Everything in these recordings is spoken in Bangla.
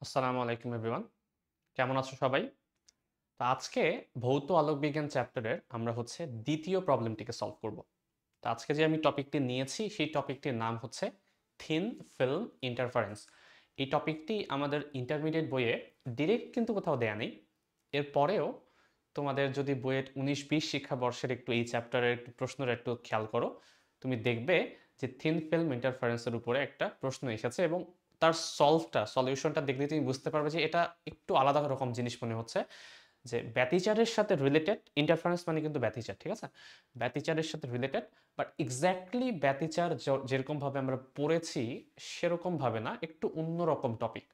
আসসালামু আলাইকুম এভরিওয়ান। কেমন আছো সবাই? তো আজকে ভৌত আলোক বিজ্ঞান চ্যাপ্টারের আমরা হচ্ছে দ্বিতীয় প্রবলেমটিকে সলভ করব। তো আজকে যে আমি টপিকটি নিয়েছি সেই টপিকটির নাম হচ্ছে থিন ফিল্ম ইন্টারফারেন্স। এই টপিকটি আমাদের ইন্টারমিডিয়েট বইয়ে ডিরেক্ট কিন্তু কোথাও দেয়া নেই। এরপরেও তোমাদের যদি বইয়ের ১৯-২০ শিক্ষাবর্ষের একটু এই চ্যাপ্টারের একটু প্রশ্নের একটু খেয়াল করো, তুমি দেখবে যে থিন ফিল্ম ইন্টারফারেন্সের উপরে একটা প্রশ্ন এসেছে এবং তার সলিউশনটা দেখলে তুমি বুঝতে পারবে যে এটা একটু আলাদা রকম জিনিস মনে হচ্ছে। যে ব্যতিচারের সাথে রিলেটেড, ইন্টারফারেন্স মানে কিন্তু ব্যতিচার, ঠিক আছে? ব্যতিচারের সাথে রিলেটেড, বাট এক্স্যাক্টলি ব্যতিচার যেরকমভাবে আমরা পড়েছি সেরকমভাবে না, একটু অন্যরকম টপিক।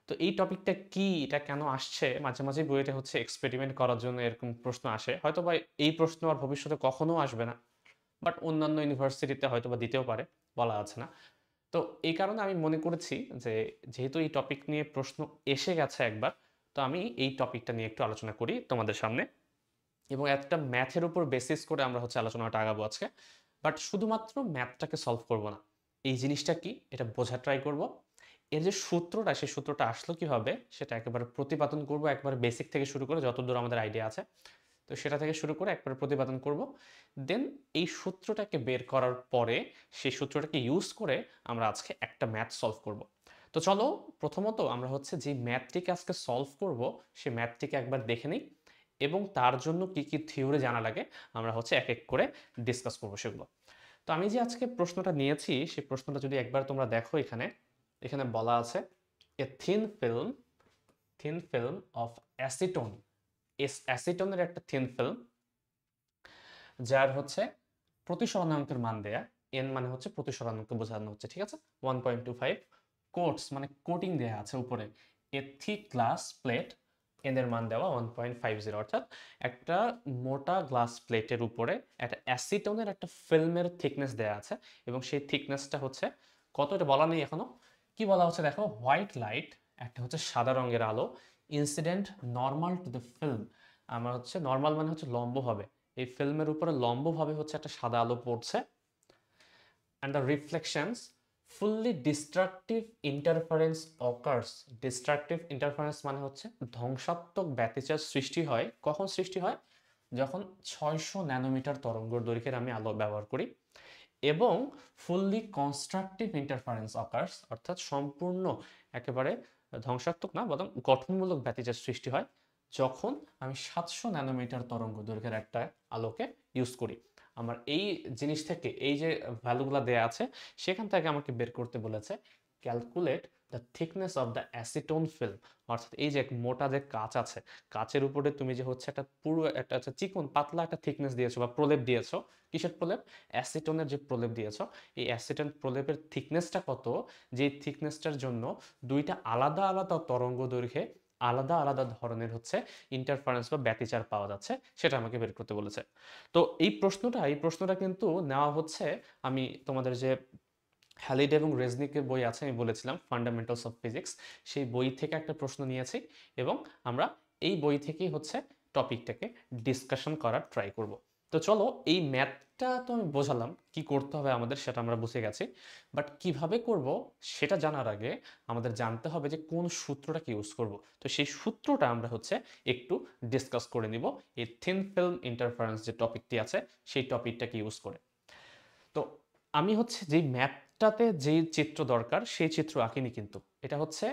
তো এই টপিকটা কি, এটা কেন আসছে, মাঝে মাঝে বইয়েতে হচ্ছে এক্সপেরিমেন্ট করার জন্য এরকম প্রশ্ন আসে, হয়তো বা এই প্রশ্ন আর ভবিষ্যতে কখনো আসবে না, বাট অন্যান্য ইউনিভার্সিটিতে হয়তো বা দিতেও পারে, বলা আছে না। তো এই কারণে আমি মনে করেছি যে যেহেতু এই টপিক নিয়ে প্রশ্ন এসে গেছে একবার, তো আমি এই টপিকটা নিয়ে একটু আলোচনা করি তোমাদের সামনে, এবং একটা ম্যাথের উপর বেসিস করে আমরা হচ্ছে আলোচনাটা আগাবো আজকে। বাট শুধুমাত্র ম্যাথটাকে সলভ করব না, এই জিনিসটা কি এটা বোঝার ট্রাই করব। এর যে সূত্রটা, সেই সূত্রটা আসলো কিভাবে সেটা একেবারে প্রতিপাদন করব, একবারে বেসিক থেকে শুরু করে যতদূর আমাদের আইডিয়া আছে, তো সেটা থেকে শুরু করে একবারে প্রতিপাদন করব। দেন এই সূত্রটাকে বের করার পরে সেই সূত্রটাকে ইউজ করে আমরা আজকে একটা ম্যাথ সলভ করব। তো চলো, প্রথমত আমরা হচ্ছে যে ম্যাথটিকে আজকে সলভ করব সেই ম্যাথটিকে একবার দেখে নিই, এবং তার জন্য কি কি থিওরি জানা লাগে আমরা হচ্ছে এক এক করে ডিসকাস করবো সেগুলো। তো আমি যে আজকে প্রশ্নটা নিয়েছি সেই প্রশ্নটা যদি একবার তোমরা দেখো, এখানে এখানে বলা আছে a thin film of acetone, অ্যাসিটনের একটা থিন ফিল্ম যার হচ্ছে প্রতিসরণাঙ্কের মান দেয়া, এন মানে হচ্ছে প্রতিসরণাঙ্ক বোঝানো হচ্ছে, ঠিক আছে? 1.25 কোটস মানে কোটিং দেয়া আছে উপরে, এ থিক গ্লাস প্লেট, এদের মান দেওয়া 1.50, অর্থাৎ একটা মোটা গ্লাস প্লেটের উপরে একটা অ্যাসিটনের একটা ফিল্মের থিকনেস দেয়া আছে, এবং সেই থিকনেসটা হচ্ছে কত এটা বলা নেই এখনো। কি বলা হচ্ছে দেখো, হোয়াইট লাইট, একটা হচ্ছে সাদা রঙের আলো, incident normal to the film, আমার হচ্ছে নর্মাল মানে হচ্ছে লম্বভাবে, এই ফিল্মের উপরে লম্বভাবে হচ্ছে একটা সাদা আলো পড়ছে, and the reflections fully destructive interference occurs. Destructive interference মানে হচ্ছে ধ্বংসাত্মক ব্যতিচার সৃষ্টি হয়, কখন সৃষ্টি হয়? যখন 600 ন্যানোমিটার তরঙ্গ দৈর্ঘ্যের আমি আলো ব্যবহার করি, এবং ফুললি কনস্ট্রাকটিভ ইন্টারফারেন্স অকার্স, অর্থাৎ সম্পূর্ণ একেবারে ধ্বংসাত্মক না বরং গঠনমূলক ব্যতিচার সৃষ্টি হয় যখন আমি 700 ন্যানোমিটার তরঙ্গ দৈর্ঘ্যের একটা আলোকে ইউজ করি। আমার এই জিনিস থেকে এই যে ভ্যালুগুলো দেয়া আছে সেখান থেকে আমাকে বের করতে বলেছে calculate the thickness of the acetone film, অর্থাৎ এই যে মোটা যে কাঁচ আছে, কাচের উপরে তুমি যে হচ্ছে একটা পুরো একটা চিকন পাতলা একটা থিকনেস দিয়েছো বা প্রলেপ দিয়েছো, কিসের প্রলেপ? অ্যাসিটনের যে প্রলেপ দিয়েছো, এই অ্যাসিটন প্রলেপের থিকনেসটা কত, যে থিকনেসটার জন্য দুইটা আলাদা আলাদা তরঙ্গ দৈর্ঘ্যে আলাদা আলাদা ধরনের হচ্ছে ইন্টারফারেন্স বা ব্যতিচার পাওয়া যাচ্ছে, সেটা আমাকে বের করতে বলেছে। তো এই প্রশ্নটা কিন্তু নেওয়া হচ্ছে, আমি তোমাদের যে হ্যালিডে এবং রেজনিকের বই আছে, আমি বলেছিলাম ফান্ডামেন্টালস অফ ফিজিক্স, সেই বই থেকে একটা প্রশ্ন নিয়েছি, এবং আমরা এই বই থেকেই হচ্ছে টপিকটাকে ডিসকাশন করার ট্রাই করব। তো চলো, এই ম্যাথটা তো আমি বোঝালাম কি করতে হবে আমাদের, সেটা আমরা বুঝে গেছি, বাট কিভাবে করব সেটা জানার আগে আমাদের জানতে হবে যে কোন সূত্রটাকে ইউজ করব। তো সেই সূত্রটা আমরা হচ্ছে একটু ডিসকাস করে নিব এই থিন ফিল্ম ইন্টারফারেন্স যে টপিকটি আছে সেই টপিকটাকে ইউজ করে। তো আমি হচ্ছে যেই ম্যাপটাতে যেই চিত্র দরকার সেই চিত্র আঁকিনি, কিন্তু এটা হচ্ছে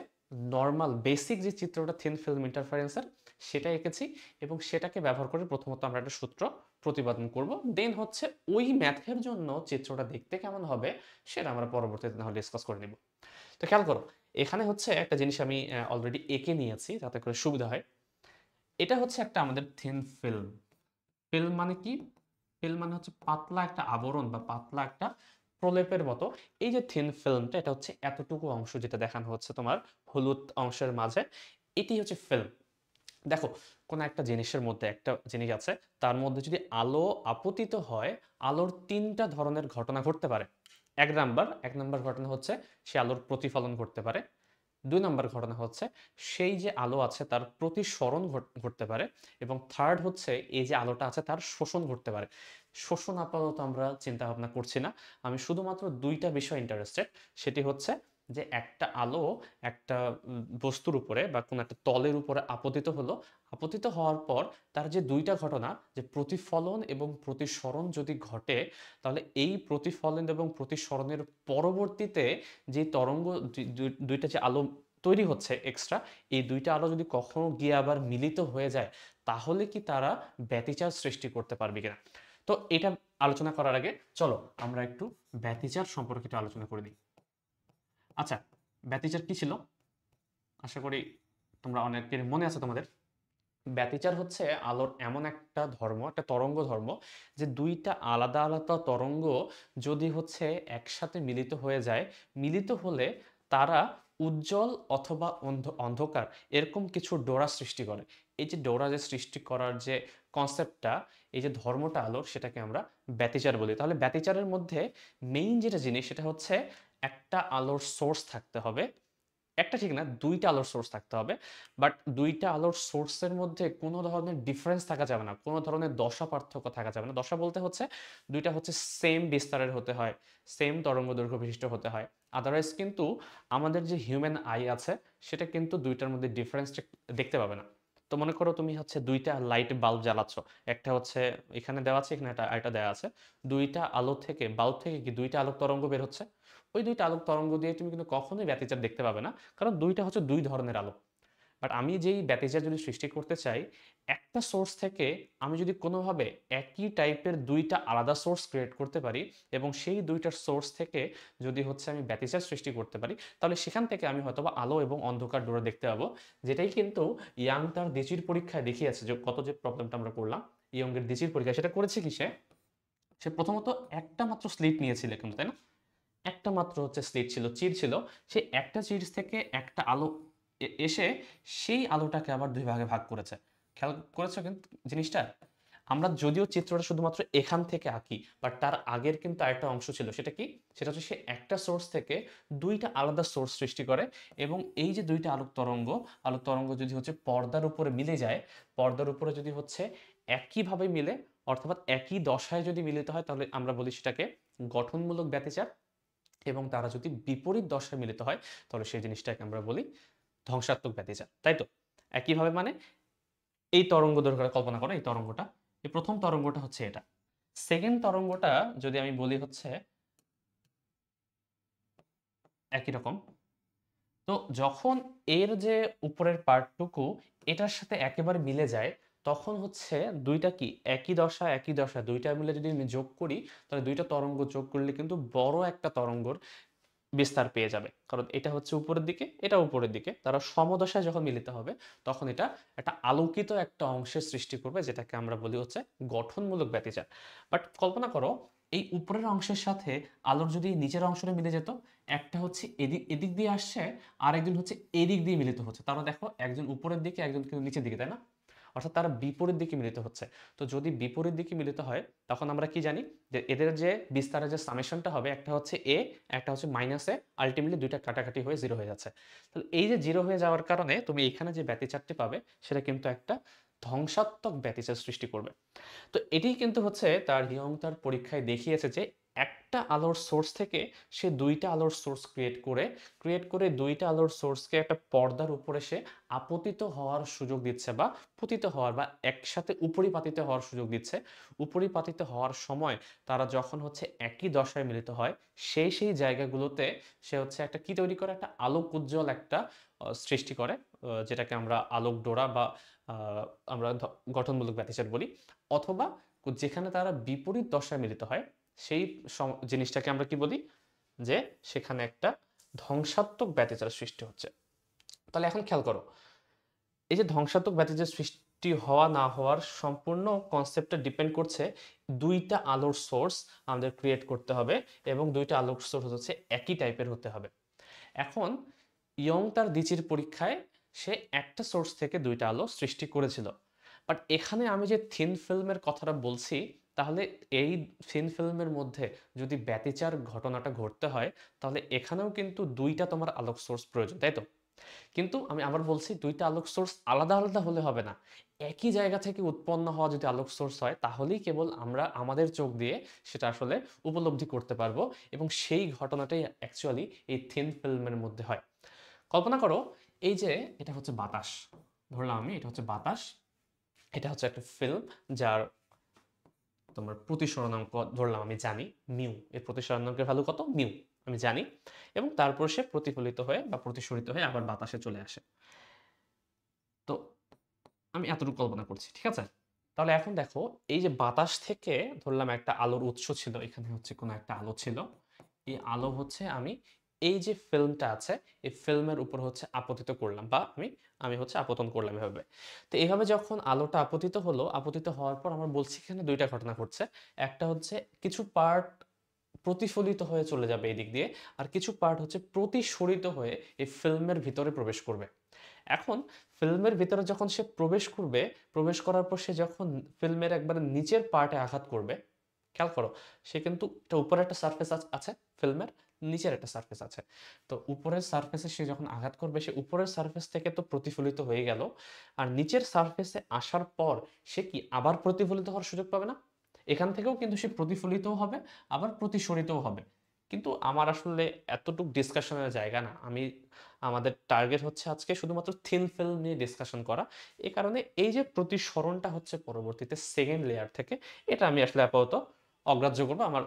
নর্মাল বেসিক যে চিত্রটা থিন ফিল্ম ইন্টারফারেন্সের সেটা এঁকেছি, এবং সেটাকে ব্যবহার করে প্রথমত আমরা একটা সূত্র প্রতিপাদন করব, দেন হচ্ছে ওই ম্যাথের জন্য চিত্রটা দেখতে কেমন হবে সেটা আমরা পরবর্তীতে তাহলে ডিসকাস করে নিব। তো খেয়াল করো, এখানে হচ্ছে একটা জিনিস আমি অলরেডি এঁকে নিয়েছি যাতে করে সুবিধা হয়। এটা হচ্ছে একটা আমাদের থিন ফিল্ম। ফিল্ম মানে কি? ফিল্ম মানে হচ্ছে পাতলা একটা আবরণ বা পাতলা একটা প্রলেপের মতো। এই যে থিন ফিল্মটা, এটা হচ্ছে এতটুকু অংশ যেটা দেখানো হচ্ছে তোমার হলুদ অংশের মাঝে, এটি হচ্ছে ফিল্ম। দেখো, কোনো একটা জিনিসের মধ্যে একটা জিনিস আছে, তার মধ্যে যদি আলো আপতিত হয়, আলোর তিনটা ধরনের ঘটনা ঘটতে পারে। এক নাম্বার ঘটনা হচ্ছে সে আলোর প্রতিফলন ঘটতে পারে। ২ নম্বর ঘটনা হচ্ছে সেই যে আলো আছে তার প্রতিসরণ ঘটতে পারে, এবং থার্ড হচ্ছে এই যে আলোটা আছে তার শোষণ ঘটতে পারে। শোষণ আপাতত আমরা চিন্তা ভাবনা করছি না, আমি শুধুমাত্র দুইটা বিষয় ইন্টারেস্টেড, সেটি হচ্ছে যে একটা আলো একটা বস্তুর উপরে বা কোনো একটা তলের উপরে আপতিত হলো, আপতিত হওয়ার পর তার যে দুইটা ঘটনা, যে প্রতিফলন এবং প্রতিসরণ যদি ঘটে, তাহলে এই প্রতিফলন এবং প্রতিসরণের পরবর্তীতে যে তরঙ্গ দুইটা যে আলো তৈরি হচ্ছে এক্সট্রা, এই দুইটা আলো যদি কখনো গিয়ে আবার মিলিত হয়ে যায়, তাহলে কি তারা ব্যতিচার সৃষ্টি করতে পারবে কিনা। তো এটা আলোচনা করার আগে চলো আমরা একটু ব্যতিচার সম্পর্কে একটু আলোচনা করে নিই। আচ্ছা, ব্যতিচার কি ছিল? আশা করি তোমরা অনেকের মনে আছে তোমাদের। ব্যতিচার হচ্ছে আলোর এমন একটা ধর্ম, একটা তরঙ্গ ধর্ম, যে দুইটা আলাদা আলাদা তরঙ্গ যদি হচ্ছে একসাথে মিলিত হয়ে যায়, মিলিত হলে তারা উজ্জ্বল অথবা অন্ধকার এরকম কিছু ডোরা সৃষ্টি করে। এই যে ডোরা যে সৃষ্টি করার যে কনসেপ্টটা, এই যে ধর্মটা আলোর, সেটাকে আমরা ব্যতিচার বলি। তাহলে ব্যতিচারের মধ্যে মেইন যেটা জিনিস সেটা হচ্ছে একটা আলোর সোর্স থাকতে হবে। একটা ঠিক না, দুইটা আলোর সোর্স থাকতে হবে। বাট দুইটা আলোর সোর্সের মধ্যে কোনো ধরনের ডিফারেন্স থাকা যাবে না, কোনো ধরনের দশা পার্থক্য থাকা যাবে না। দশা বলতে হচ্ছে দুইটা হচ্ছে সেম বিস্তারের হতে হয়, সেম তরঙ্গ দৈর্ঘ্য বিশিষ্ট হতে হয়। আদারওয়াইজ কিন্তু আমাদের যে হিউম্যান আই আছে, সেটা কিন্তু দুইটার মধ্যে ডিফারেন্সটা দেখতে পাবে না। তো মনে করো তুমি হচ্ছে দুইটা লাইট বাল্ব জ্বালাচ্ছ, একটা হচ্ছে এখানে দেওয়া আছে, এখানে একটা দেওয়া আছে। দুইটা আলো থেকে, বাল্ব থেকে কি দুইটা আলোক তরঙ্গ বের হচ্ছে? ওই দুইটা আলোক তরঙ্গ দিয়ে তুমি কিন্তু কখনোই ব্যতিচার দেখতে পাবে না, কারণ দুইটা হচ্ছে দুই ধরনের আলো। বাট আমি যেই ব্যতিচার যদি সৃষ্টি করতে চাই, একটা সোর্স থেকে আমি যদি কোনোভাবে একই টাইপের দুইটা আলাদা সোর্স ক্রিয়েট করতে পারি, এবং সেই দুইটার সোর্স থেকে যদি হচ্ছে আমি ব্যতিচার সৃষ্টি করতে পারি, তাহলে সেখান থেকে আমি হয়তোবা আলো এবং অন্ধকার ডোরা দেখতে পাবো। যেটাই কিন্তু ইয়াং তার দিচির পরীক্ষায় দেখিয়েছে, যে কত যে প্রবলেমটা আমরা করলাম ইয়ংয়ের দিচির পরীক্ষায়। সেটা করেছে কি, সে সে প্রথমত একটা মাত্র স্লিট নিয়েছিল কিন্তু, তাই না? একটা মাত্র হচ্ছে স্লিট ছিল, চির ছিল। সেই একটা চির থেকে একটা আলো এসে সেই আলোটাকে আবার দুই ভাগে ভাগ করেছে। খেয়াল করেছো কিন্তু জিনিসটা? আমরা যদিও চিত্রটা শুধুমাত্র এখান থেকে আঁকি, বাট তার আগের কিন্তু আরেকটা অংশ ছিল। সেটা কি? সেটা হচ্ছে সে একটা সোর্স থেকে দুইটা আলাদা সোর্স সৃষ্টি করে, এবং এই যে দুইটা আলোক তরঙ্গ যদি হচ্ছে পর্দার উপরে মিলে যায়, পর্দার উপরে যদি হচ্ছে একইভাবে মিলে, অর্থাৎ একই দশায় যদি মিলিত হয়, তাহলে আমরা বলি সেটাকে গঠনমূলক ব্যতিচার। এবং তারা যদি বিপরীত দশায় মিলিত হয়, তাহলে সেই জিনিসটাকে আমরা বলি ধ্বংসাত্মক ব্যতিচার। তাই তো? একইভাবে মানে এই তরঙ্গ দৈর্ঘ্য কল্পনা করো, এই তরঙ্গটা, এই প্রথম তরঙ্গটা হচ্ছে এটা। সেকেন্ড তরঙ্গটা যদি আমি বলি হচ্ছে একই রকম। তো যখন এর যে উপরের পার্টটুকু এটার সাথে একেবারে মিলে যায়, তখন হচ্ছে দুইটা কি একই দশা দুইটা মিলে যদি আমি যোগ করি, তাহলে দুইটা তরঙ্গ যোগ করলে কিন্তু বড় একটা তরঙ্গর বিস্তার পেয়ে যাবে। কারণ এটা হচ্ছে উপরের দিকে, এটা উপরের দিকে, তারা সমদশায় যখন মিলিত হবে, তখন এটা একটা আলোকিত একটা অংশের সৃষ্টি করবে, যেটাকে আমরা বলি হচ্ছে গঠনমূলক ব্যতিচার। বাট কল্পনা করো, এই উপরের অংশের সাথে আলোর যদি নিচের অংশটা মিলে যেত, একটা হচ্ছে এদিক এদিক দিয়ে আসছে, আর একজন হচ্ছে এদিক দিয়ে মিলিত হচ্ছে, তাহলে দেখো একজন উপরের দিকে, একজন কিন্তু নিচের দিকে, তাই না? অর্থাৎ তারা বিপরীত দিকে মিলিত হচ্ছে। তো যদি বিপরীত দিকে মিলিত হয়, তখন আমরা কি জানি যে এদের যে বিস্তারের যে সামেশনটা হবে, একটা হচ্ছে এ, একটা হচ্ছে মাইনাস এ, আলটিমেটলি দুইটা কাটাকাটি হয়ে জিরো হয়ে যাচ্ছে। তাহলে এই যে জিরো হয়ে যাওয়ার কারণে তুমি এখানে যে ব্যতিচারটি পাবে, সেটা কিন্তু একটা ধ্বংসাত্মক ব্যতিচার সৃষ্টি করবে। তো এটাই কিন্তু হচ্ছে তার হিয়ং তার পরীক্ষায় দেখিয়েছে, যে একটা আলোর সোর্স থেকে সে দুইটা আলোর সোর্স ক্রিয়েট করে দুইটা আলোর সোর্সকে একটা পর্দার উপরে সে আপতিত হওয়ার সুযোগ দিচ্ছে, বা পতিত হওয়ার, বা একসাথে উপরিপাতিত হওয়ার সুযোগ দিচ্ছে। উপরিপাতিত হওয়ার সময় তারা যখন হচ্ছে একই দশায় মিলিত হয়, সেই জায়গাগুলোতে সে হচ্ছে একটা কি তৈরি করে, একটা আলোক উজ্জ্বল একটা সৃষ্টি করে, যেটাকে আমরা আলোক ডোরা বা আহ, আমরা গঠনমূলক ব্যতিচার বলি। অথবা যেখানে তারা বিপরীত দশায় মিলিত হয়, সেই জিনিসটাকে আমরা কি বলি, যে সেখানে একটা ধ্বংসাত্মক ব্যতিচার সৃষ্টি হচ্ছে। তাহলে এখন খেয়াল করো, এই যে ধ্বংসাত্মক ব্যতিচার সৃষ্টি হওয়া না হওয়ার সম্পূর্ণ কনসেপ্টটা ডিপেন্ড করছে দুইটা আলোর সোর্স আমাদের ক্রিয়েট করতে হবে, এবং দুইটা আলোর সোর্স হচ্ছে একই টাইপের হতে হবে। এখন ইয়ং তার দিচির পরীক্ষায় সে একটা সোর্স থেকে দুইটা আলো সৃষ্টি করেছিল। বাট এখানে আমি যে থিন ফিল্মের কথাটা বলছি, তাহলে এই থিন ফিল্মের মধ্যে যদি ব্যতিচার ঘটনাটা ঘটতে হয়, তাহলে এখানেও কিন্তু দুইটা তোমার আলোক সোর্স প্রয়োজন, তাই তো? কিন্তু আমি আবার বলছি দুইটা আলোক সোর্স আলাদা আলাদা হলে হবে না, একই জায়গা থেকে উৎপন্ন হওয়া যদি আলোক সোর্স হয় তাহলেই কেবল আমরা আমাদের চোখ দিয়ে সেটা আসলে উপলব্ধি করতে পারবো, এবং সেই ঘটনাটাই অ্যাকচুয়ালি এই থিন ফিল্মের মধ্যে হয়। কল্পনা করো এই যে এটা হচ্ছে বাতাস, ধরলাম আমি এটা হচ্ছে বাতাস, এটা হচ্ছে একটা ফিল্ম যার তোমার প্রতিসরণাঙ্ক ধরলাম আমি জানি মিউ, এর প্রতিসরণাঙ্কের ভ্যালু কত মিউ আমি জানি, এবং তারপর সে প্রতিফলিত হয়ে বা প্রতিসরিত হয়ে আবার বাতাসে চলে আসে। তো আমি এতটুকু কল্পনা করছি, ঠিক আছে? তাহলে এখন দেখো এই যে বাতাস থেকে ধরলাম একটা আলোর উৎস ছিল, এখানে হচ্ছে কোনো একটা আলো ছিল, এই আলো হচ্ছে আমি এই যে ফিল্মটা আছে এই ফিল্মের উপর হচ্ছে আপতিত করলাম, বা আমি আমি হচ্ছে আপতন করলাম এভাবে। তো এইভাবে যখন আলোটা আপতিত হলো, আপতিত হওয়ার পর আমরা বলছি এখানে দুইটা ঘটনা ঘটছে। একটা হচ্ছে কিছু পার্ট প্রতিফলিত হয়ে চলে যাবে এই দিক দিয়ে, আর কিছু পার্ট হচ্ছে প্রতিসরিত হয়ে এই ফিল্মের ভিতরে প্রবেশ করবে। এখন ফিল্মের ভিতরে যখন সে প্রবেশ করবে, প্রবেশ করার পর সে যখন ফিল্মের একবারে নিচের পার্টে আঘাত করবে, খেয়াল করো সে কিন্তু এটা উপরে একটা সারফেস আছে ফিল্মের, নিচের একটা সারফেস আছে। তো উপরের সারফেসে সে যখন আঘাত করবে সে উপরের সারফেস থেকে তো প্রতিফলিত হয়ে গেল, আর নিচের সারফেসে আসার পর সে কি আবার প্রতিফলিত হওয়ার সুযোগ পাবে না? এখান থেকেও কিন্তু সে প্রতিফলিতও হবে আবার প্রতিসরিতও হবে। কিন্তু আমার আসলে এতটুকু ডিসকাশনের জায়গা না, আমাদের টার্গেট হচ্ছে আজকে শুধুমাত্র থিন ফিল্ম নিয়ে ডিসকাশন করা। এই কারণে এই যে প্রতিসরণটা হচ্ছে পরবর্তীতে সেকেন্ড লেয়ার থেকে, এটা আমি আসলে আপাতত অগ্রাহ্য করবো, আমার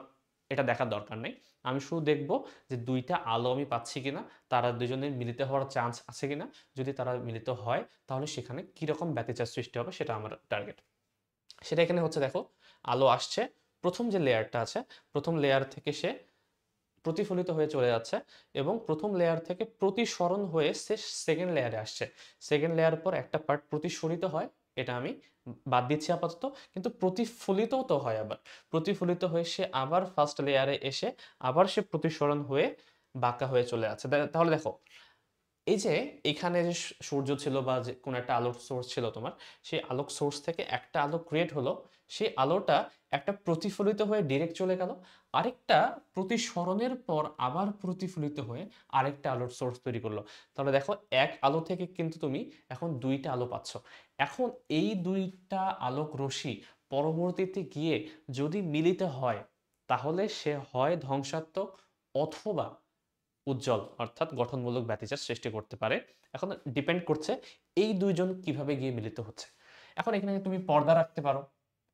এটা দেখার দরকার নেই। আমি শুধু দেখব যে দুইটা আলো আমি পাচ্ছি কিনা, তারা দুজনের মিলিত হওয়ার চান্স আছে কিনা। যদি তারা মিলিত হয় তাহলে সেখানে কিরকম ব্যতিচার সৃষ্টি হবে সেটা আমার টার্গেট। সেটা এখানে হচ্ছে দেখো আলো আসছে, প্রথম যে লেয়ারটা আছে প্রথম লেয়ার থেকে সে প্রতিফলিত হয়ে চলে যাচ্ছে, এবং প্রথম লেয়ার থেকে প্রতিসরণ হয়ে সে সেকেন্ড লেয়ারে আসছে। সেকেন্ড লেয়ার পর একটা পার্ট প্রতিসরিত হয়, এটা আমি বাদ দিচ্ছি আপাতত, কিন্তু প্রতিফলিতও তো হয় আবার। প্রতিফলিত হয়ে সে আবার ফার্স্ট লেয়ারে এসে আবার সে প্রতিসরণ হয়ে বাঁকা হয়ে চলে যাচ্ছে। তাহলে দেখো এই যে এখানে যে সূর্য ছিল বা যে কোনো একটা আলোক সোর্স ছিল তোমার, সেই আলোক সোর্স থেকে একটা আলো ক্রিয়েট হলো, সেই আলোটা একটা প্রতিফলিত হয়ে ডিরেক্ট চলে গেল, আরেকটা প্রতিসরণের পর আবার প্রতিফলিত হয়ে আরেকটা আলোর সোর্স তৈরি করলো। তাহলে দেখো এক আলো থেকে কিন্তু তুমি এখন দুইটা আলো পাচ্ছ। এখন এই দুইটা আলোক রশ্মি পরবর্তীতে গিয়ে যদি মিলিত হয় তাহলে সে হয় ধ্বংসাত্মক অথবা উজ্জ্বল অর্থাৎ গঠনমূলক ব্যতিচার সৃষ্টি করতে পারে। এখন ডিপেন্ড করছে এই দুইজন কিভাবে গিয়ে মিলিত হচ্ছে। এখন এখানে তুমি পর্দা রাখতে পারো,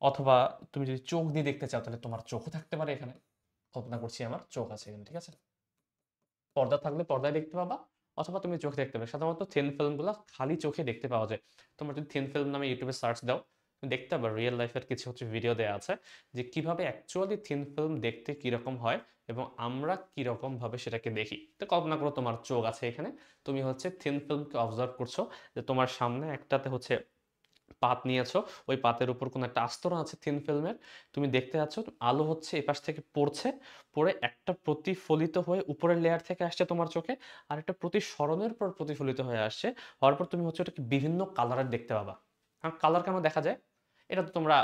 অথবা তুমি যদি চোখ দিয়ে দেখতে চাও তাহলে তোমার চোখও থাকতে পারে এখানে। কল্পনা করছি আমার চোখ আছে এখানে, ঠিক আছে? পর্দা থাকলে পর্দায় দেখতে পাবা, অথবা তুমি চোখে দেখতে পাবে। সাধারণত থিন ফিল্মগুলো খালি চোখে দেখতে পাওয়া যায়। তোমরা যদি থিন ফিল্ম নামে ইউটিউবে সার্চ দাও তুমি দেখতে পাবে রিয়েল লাইফের কিছু হচ্ছে ভিডিও দেওয়া আছে যে কিভাবে অ্যাকচুয়ালি থিন ফিল্ম দেখতে কিরকম হয় এবং আমরা কিরকম ভাবে সেটাকে দেখি। তো কল্পনা করো তোমার চোখ আছে এখানে, তুমি হচ্ছে থিন ফিল্মকে অবজার্ভ করছো, যে তোমার সামনে একটাতে হচ্ছে পাত নিয়েছো, ওই পাতের উপর কোনো একটা আস্তরণ আছে থিন ফিল্মের, তুমি দেখতে যাচ্ছ আলো হচ্ছে এপাশ থেকে পড়ছে, পড়ে একটা প্রতিফলিত হয়ে উপরের লেয়ার থেকে আসছে তোমার চোখে, আর একটা প্রতিসরণের পর প্রতিফলিত হয়ে আসছে, হওয়ার পর তুমি হচ্ছে ওটাকে বিভিন্ন কালারের দেখতে পাবা। আর কালার কেন দেখা যায়? এটা তো তোমরা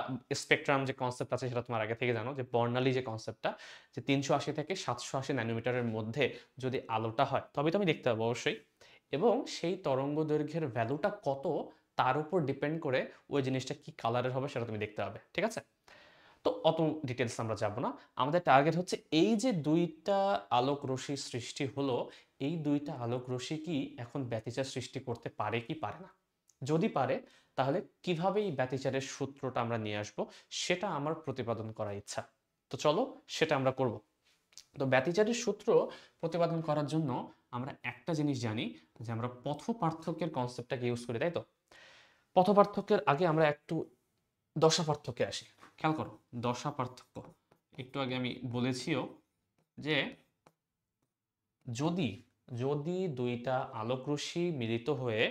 স্পেকট্রাম যে কনসেপ্ট আছে সেটা তোমার আগে থেকে জানো, যে বর্ণালী যে কনসেপ্টটা, যে 380 থেকে 780 ন্যানোমিটারের মধ্যে যদি আলোটা হয় তবে তো আমি দেখতে পাবো অবশ্যই, এবং সেই তরঙ্গ দৈর্ঘ্যের ভ্যালুটা কত তার উপর ডিপেন্ড করে ওই জিনিসটা কি কালারের হবে সেটা তুমি দেখতে পাবে, ঠিক আছে? তো অত ডিটেলস আমরা যাব না। আমাদের টার্গেট হচ্ছে এই যে দুইটা আলোক রশ্মি সৃষ্টি হলো, এই দুইটা আলোক রশ্মি কি এখন ব্যতিচার সৃষ্টি করতে পারে কি পারে না? যদি পারে তাহলে কিভাবে এই ব্যতিচারের সূত্রটা আমরা নিয়ে আসব সেটা আমার প্রতিপাদন করার ইচ্ছা। তো চলো সেটা আমরা করব। তো ব্যতিচারের সূত্র প্রতিপাদন করার জন্য আমরা একটা জিনিস জানি, যে আমরা পথ পার্থক্যের কনসেপ্টটাকে ইউজ করি, তাই তো? পথ পার্থক্যের আগে আমরা একটু দশা পার্থক্যে আসি। খেয়াল করো দশা পার্থক্য, একটু আগে আমি বলেছিও যে যদি যদি দুইটা আলোকরশ্মি মিলিত হয়ে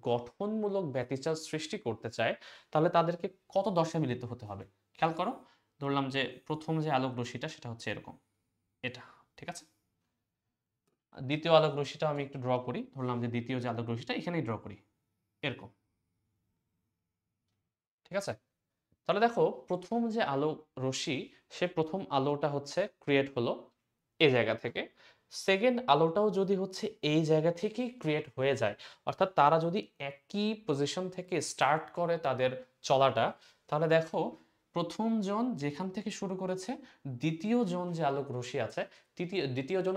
গঠনমূলক ব্যতিচার সৃষ্টি করতে চায় তাহলে তাদেরকে কত দশা মিলিত হতে হবে। খেয়াল করো, ধরলাম যে প্রথম যে আলোক রশ্মিটা সেটা হচ্ছে এরকম, এটা, ঠিক আছে? দ্বিতীয় আলোক রশ্মিটা আমি একটু ড্র করি, ধরলাম যে দ্বিতীয় যে আলোক রশ্মিটা এখানেই ড্র করি, এরকম, ঠিক আছে? তাহলে দেখো প্রথম যে আলো রশ্মি, সে প্রথম আলোটা হচ্ছে ক্রিয়েট হলো এই জায়গা থেকে, সেকেন্ড আলোটাও যদি হচ্ছে এই জায়গা থেকেই ক্রিয়েট হয়ে যায়, অর্থাৎ তারা যদি একই পজিশন থেকে স্টার্ট করে তাদের চলাটা, তাহলে দেখো প্রথম জন যেখান থেকে শুরু করেছে, দ্বিতীয় জন যে আলোক রশ্মি আছে, দ্বিতীয় জন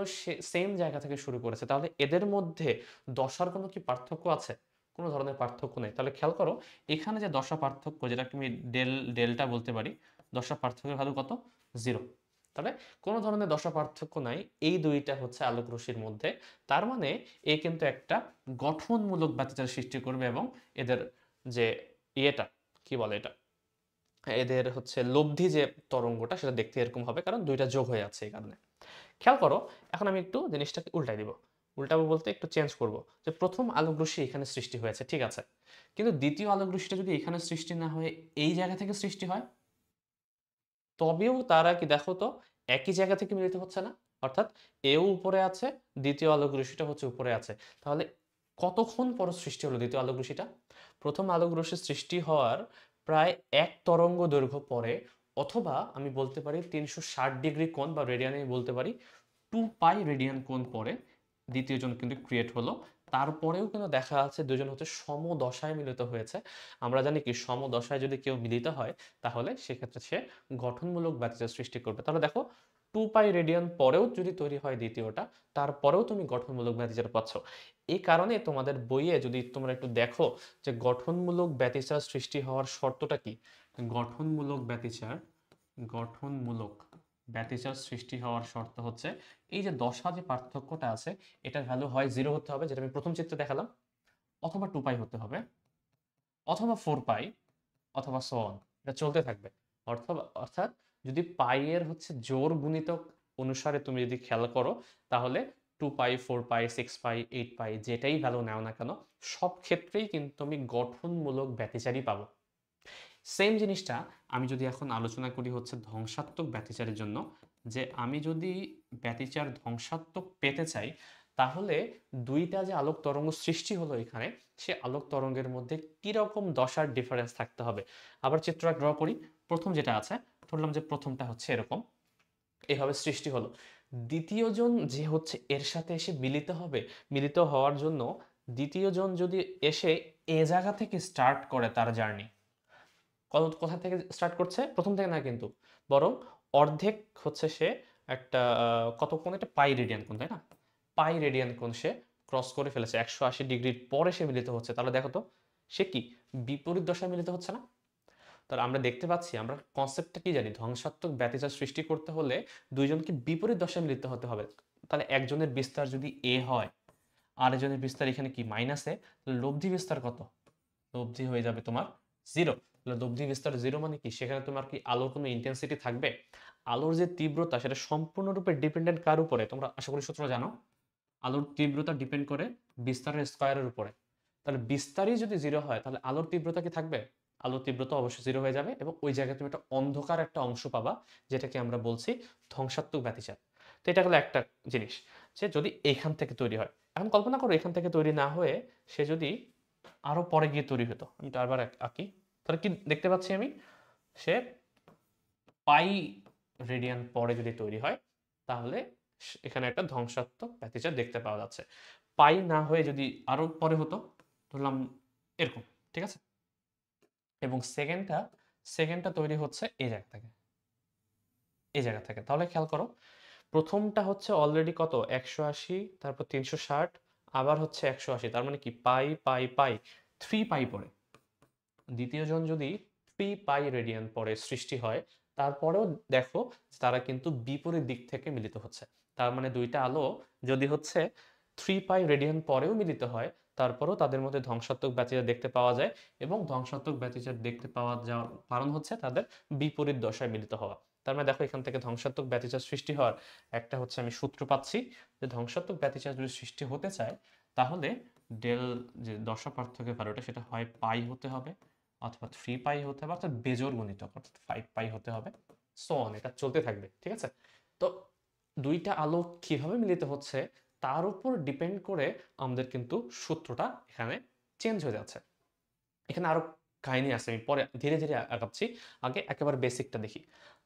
সেম জায়গা থেকে শুরু করেছে, তাহলে এদের মধ্যে দশার কোনো কি পার্থক্য আছে? কোনো ধরনের পার্থক্য নেই। তাহলে খেয়াল করো, এখানে যে দশা পার্থক্য, যেটাকে আমি ডেল্টা বলতে পারি, দশা পার্থক্যের ভ্যালু কত? 0। তাহলে কোনো ধরনের দশা পার্থক্য নাই এই দুইটা হচ্ছে আলোক রশ্মির মধ্যে। তার মানে এ কিন্তু একটা গঠনমূলক ব্যতিচার সৃষ্টি করবে, এবং এদের যে ইয়েটা কি বলে এটা, এদের হচ্ছে লব্ধি যে তরঙ্গটা, সেটা দেখতে এরকম হবে, কারণ দুইটা যোগ হয়ে আছে এই কারণে। খেয়াল করো, এখন আমি একটু জিনিসটাকে উল্টাই দিব। উল্টাবো বলতে একটু চেঞ্জ করব, যে প্রথম আলোক রশ্মি এখানে সৃষ্টি হয়েছে, ঠিক আছে, কিন্তু দ্বিতীয় আলোক রশ্মিটা যদি এখানে সৃষ্টি না হয়ে এই জায়গা থেকে সৃষ্টি হয়, তবেও তারা কি দেখো তো একই জায়গা থেকে মিলিত হচ্ছে না? অর্থাৎ এও উপরে আছে, দ্বিতীয় আলোক রশ্মিটা হচ্ছে উপরে আছে। তাহলে কতক্ষণ পর সৃষ্টি হলো দ্বিতীয় আলোক রশ্মিটা? প্রথম আলোক রশ্মি সৃষ্টি হওয়ার প্রায় 1 তরঙ্গ দৈর্ঘ্য পরে, অথবা আমি বলতে পারি 360 ডিগ্রি কোণ বা রেডিয়ানে বলতে পারি 2 পাই রেডিয়ান কোণ পরে দ্বিতীয় জন কিন্তু ক্রিয়েট হলো। তারপরেও কিন্তু দেখা যাচ্ছে দুজন হচ্ছে সমদশায় মিলিত হয়েছে। আমরা জানি কি সমদশায় যদি কেউ মিলিত হয়, তাহলে সেক্ষেত্রে সে গঠনমূলক ব্যতিচার সৃষ্টি করবে। তাহলে দেখো 2 পাই রেডিয়ান পরেও যদি তৈরি হয় দ্বিতীয়টা, তারপরেও তুমি গঠনমূলক ব্যতিচার পাচ্ছ। এই কারণে তোমাদের বইয়ে যদি তোমরা একটু দেখো যে গঠনমূলক ব্যতিচার সৃষ্টি হওয়ার শর্তটা কি, গঠনমূলক ব্যতিচার, গঠনমূলক ব্যতিচার সৃষ্টি হওয়ার শর্ত হচ্ছে এই যে দশা যে পার্থক্যটা আছে, এটার ভ্যালু হয় 0 হতে হবে, যেটা আমি প্রথম চিত্রে দেখালাম, অথবা 2 পাই হতে হবে, অথবা 4 পাই, অথবা সো অন, এটা চলতে থাকবে। অর্থাৎ যদি পাই এর হচ্ছে জোড় গুণিতক অনুসারে তুমি যদি খেয়াল করো, তাহলে 2 পাই, 4 পাই, 6 পাই, 8 পাই, যেটাই ভ্যালু নাও না কেন, সব ক্ষেত্রেই কিন্তু আমি গঠনমূলক ব্যতিচারই পাবো। সেম জিনিসটা আমি যদি এখন আলোচনা করি হচ্ছে ধ্বংসাত্মক ব্যতিচারের জন্য, যে আমি যদি ব্যতিচার ধ্বংসাত্মক পেতে চাই, তাহলে দুইটা যে আলোক তরঙ্গ সৃষ্টি হলো এখানে, সে আলোক তরঙ্গের মধ্যে কিরকম দশার ডিফারেন্স থাকতে হবে। আবার চিত্রটা ড্র করি। প্রথম যেটা আছে, ধরলাম যে প্রথমটা হচ্ছে এরকম, এভাবে সৃষ্টি হলো। দ্বিতীয় জন যে হচ্ছে এর সাথে এসে মিলিত হবে, মিলিত হওয়ার জন্য দ্বিতীয় জন যদি এসে এ জায়গা থেকে স্টার্ট করে তার জার্নি, কোথা থেকে স্টার্ট করছে? প্রথম থেকে না কিন্তু, বরং অর্ধেক হচ্ছে সে একটা কত কোণ, একটা পাই রেডিয়ান কোণ, তাই না? পাই রেডিয়ান কোণ সে ক্রস করে ফেলেছে, 180 ডিগ্রির পরে সে মিলিত হচ্ছে। তাহলে দেখো তো সে কি বিপরীত দশায় মিলিত হচ্ছে না? তাহলে আমরা দেখতে পাচ্ছি, আমরা কনসেপ্টটা কি জানি, ধ্বংসাত্মক ব্যতিচার সৃষ্টি করতে হলে দুইজনকে বিপরীত দশায় মিলিত হতে হবে। তাহলে একজনের বিস্তার যদি এ হয়, আরেকজনের বিস্তার এখানে কি মাইনাসে, তাহলে লব্ধি বিস্তার কত? লব্ধি হয়ে যাবে তোমার 0। তাহলে লব্ধি বিস্তার 0 মানে কি, সেখানে তোমার কি আলোর কোনো ইন্টেন্সিটি থাকবে? আলোর যে তীব্রতা, সেটা সম্পূর্ণরূপে ডিপেন্ডেন্ট কার উপরে? তোমরা আশা করি সূত্র জানো, আলোর তীব্রতা ডিপেন্ড করে বিস্তারের স্কয়ারের উপরে। তাহলে বিস্তারই যদি 0 হয়, তাহলে আলোর তীব্রতা কি থাকবে? আলোর তীব্রতা অবশ্যই 0 হয়ে যাবে, এবং ওই জায়গায় তুমি একটা অন্ধকার একটা অংশ পাবা, যেটাকে আমরা বলছি ধ্বংসাত্মক ব্যতিচার। তো এটা হলো একটা জিনিস, যে যদি এখান থেকে তৈরি হয়। এখন কল্পনা করো এখান থেকে তৈরি না হয়ে সে যদি আরো পরে গিয়ে তৈরি হতো। আমি তো আবার আঁকি। তাহলে কি দেখতে পাচ্ছি আমি, সে পাই রেডিয়ান পরে যদি তৈরি হয়, তাহলে এখানে একটা ধ্বংসাত্মক ব্যতিচার দেখতে পাওয়া যাচ্ছে। পাই না হয়ে যদি আরো পরে হতো, ধরলাম এরকম, ঠিক আছে, এবং সেকেন্ডটা তৈরি হচ্ছে এই জায়গা থেকে, এই জায়গা থেকে। তাহলে খেয়াল করো, প্রথমটা হচ্ছে অলরেডি কত 180, তারপর 360, আবার হচ্ছে 180, তার মানে কি পাই পাই পাই 3 পাই পরে। দ্বিতীয় জন যদি 3 পাই রেডিয়ান পরে সৃষ্টি হয়, তারপরেও দেখো তারা কিন্তু বিপরীত দিক থেকে মিলিত হচ্ছে। তার মানে দুইটা আলো যদি হচ্ছে 3 পাই রেডিয়ান পরেও মিলিত হয়, তারপরেও তাদের মধ্যে ধ্বংসাত্মক ব্যতিচার দেখতে পাওয়া যায়, এবং ধ্বংসাত্মক ব্যতিচার দেখতে পাওয়া যাওয়ার কারণ হচ্ছে তাদের বিপরীত দশায় মিলিত হওয়া। তার মানে দেখো এখান থেকে ধ্বংসাত্মক ব্যতিচার সৃষ্টি হওয়ার একটা হচ্ছে আমি সূত্র পাচ্ছি, যে ধ্বংসাত্মক ব্যতিচার যদি সৃষ্টি হতে চায়, তাহলে ডেল যে দশা পার্থক্যের ভ্যালুটা, সেটা হয় পাই হতে হবে, অথবা 3 পাই হতে হবে, অর্থাৎ বেজোড় গুণিতক, অর্থাৎ 5 পাই হতে হবে, সো অন, এটা চলতে থাকবে, ঠিক আছে। তো দুইটা আলো কিভাবে মিলিত হচ্ছে তার উপর ডিপেন্ড করে আমাদের কিন্তু সূত্রটা এখানে চেঞ্জ হয়ে যাচ্ছে। এখানে আরো কাহিনী আছে, আমি পরে ধীরে ধীরে আগাচ্ছি, আগে একেবারে বেসিকটা দেখি।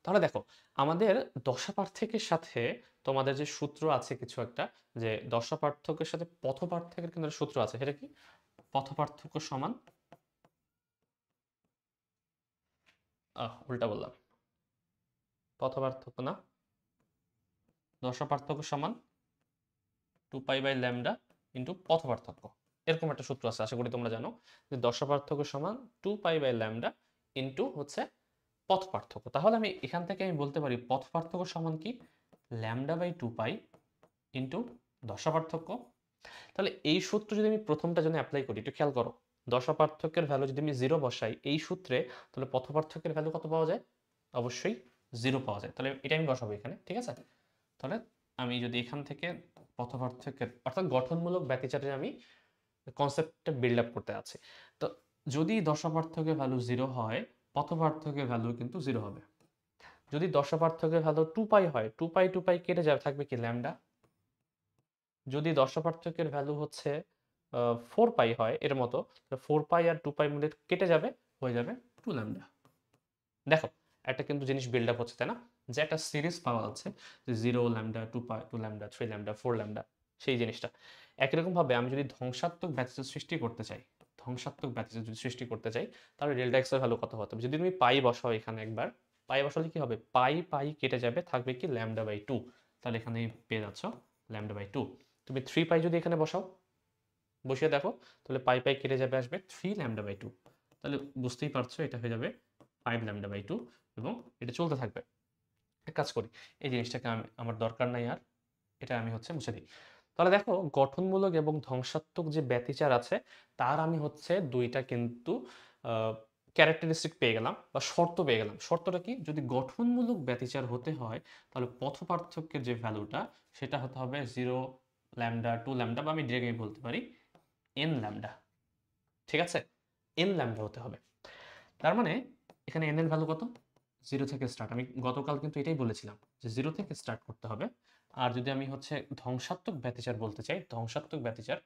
তাহলে দেখো আমাদের দশা পার্থক্যের সাথে তোমাদের যে সূত্র আছে কিছু একটা, যে দশা পার্থক্যের সাথে পথ পার্থক্যের কিন্তু একটা সূত্র আছে, সেটা কি? পথ পার্থক্য সমান, উল্টা বললাম, পথ পার্থক্য না, দশা পার্থক্য সমান 2π/λ ইন্টু পথ পার্থক্য। এরকম একটা সূত্র আছে, আশা করি তোমরা জানো, যে দশা পার্থক্য সমান 2π/λ ইন্টু হচ্ছে পথ পার্থক্য। তাহলে আমি এখান থেকে আমি বলতে পারি পথ পার্থক্য সমান কি? λ/2π ইন্টু দশা পার্থক্য। তাহলে এই সূত্র যদি আমি প্রথমটা জন্য অ্যাপ্লাই করি, একটু খেয়াল করো, দশা পার্থক্যের ভ্যালু যদি আমি 0 বসাই এই সূত্রে, তাহলে পথ পার্থক্যের ভ্যালু কত পাওয়া যায়? অবশ্যই 0 পাওয়া যায়। তাহলে এটা আমি বসাবো এখানে, ঠিক আছে? তাহলে আমি যদি এখান থেকে পথ পার্থক্যের অর্থাৎ গঠনমূলক ব্যতিচারে আমি কনসেপ্টটা বিল্ড আপ করতে আছি, তো যদি দশা পার্থক্যের ভ্যালু 0 হয়, পথ পার্থক্যের ভ্যালু কিন্তু 0 হবে। যদি দশা পার্থক্যের ভ্যালু 2π হয়, 2π কেটে যাবে, থাকবে কি? ল্যামডা। যদি দশা পার্থক্যের ভ্যালু হচ্ছে 4π হয় এর মতো, 4π আর 2π মধ্যে কেটে যাবে, হয়ে যাবে 2λ। দেখো একটা কিন্তু জিনিস বিল্ড আপ হচ্ছে, তাই না? যে একটা সিরিজ পাওয়া যাচ্ছে, যে 0λ, 2π, 2λ, 3λ, 4λ, সেই জিনিসটা একই রকম ভাবে আমি যদি ধ্বংসাত্মক ব্যতিচার সৃষ্টি করতে চাই, ধ্বংসাত্মক ব্যতিচার যদি সৃষ্টি করতে চাই, তাহলে ডেল্টা এক্স এর ভ্যালু কত হতে হবে? যদি তুমি পাই বসাও এখানে একবার, পাই বসালে কি হবে? পাই পাই কেটে যাবে, থাকবে কি? λ/2। তাহলে এখানে পেয়ে যাচ্ছ λ/2। তুমি 3π যদি এখানে বসাও, বসিয়ে দেখো, তাহলে পাই পাই কেটে যাবে, আসবে 3λ/2। তাহলে বুঝতেই পারছো এটা হয়ে যাবে 5λ/2 এবং এটা চলতে থাকবে। এক কাজ করি, এই জিনিসটাকে আমার দরকার নাই আর, এটা আমি হচ্ছে মুছে দিই। তাহলে দেখো গঠনমূলক এবং ধ্বংসাত্মক যে ব্যতিচার আছে তার আমি হচ্ছে দুইটা কিন্তু ক্যারেক্টারিস্টিক পেয়ে গেলাম বা শর্ত পেয়ে গেলাম। শর্তটা কি? যদি গঠনমূলক ব্যতিচার হতে হয় তাহলে পথ পার্থক্যের যে ভ্যালুটা সেটা হতে হবে 0λ, 2λ, বা আমি ডিরেক্টলি বলতে পারি nλ। ঠিক আছে, nλ হতে হবে। তার মানে এখানে n এর ভ্যালু কত? 0 থেকে স্টার্ট। আমি গতকাল কিন্তু এটাই বলেছিলাম যে 0 থেকে স্টার্ট করতে হবে। আর যদি আমি হচ্ছে ধ্বংসাত্মক ব্যতিচার বলতে চাই, ধ্বংসাত্মক ব্যতিচার,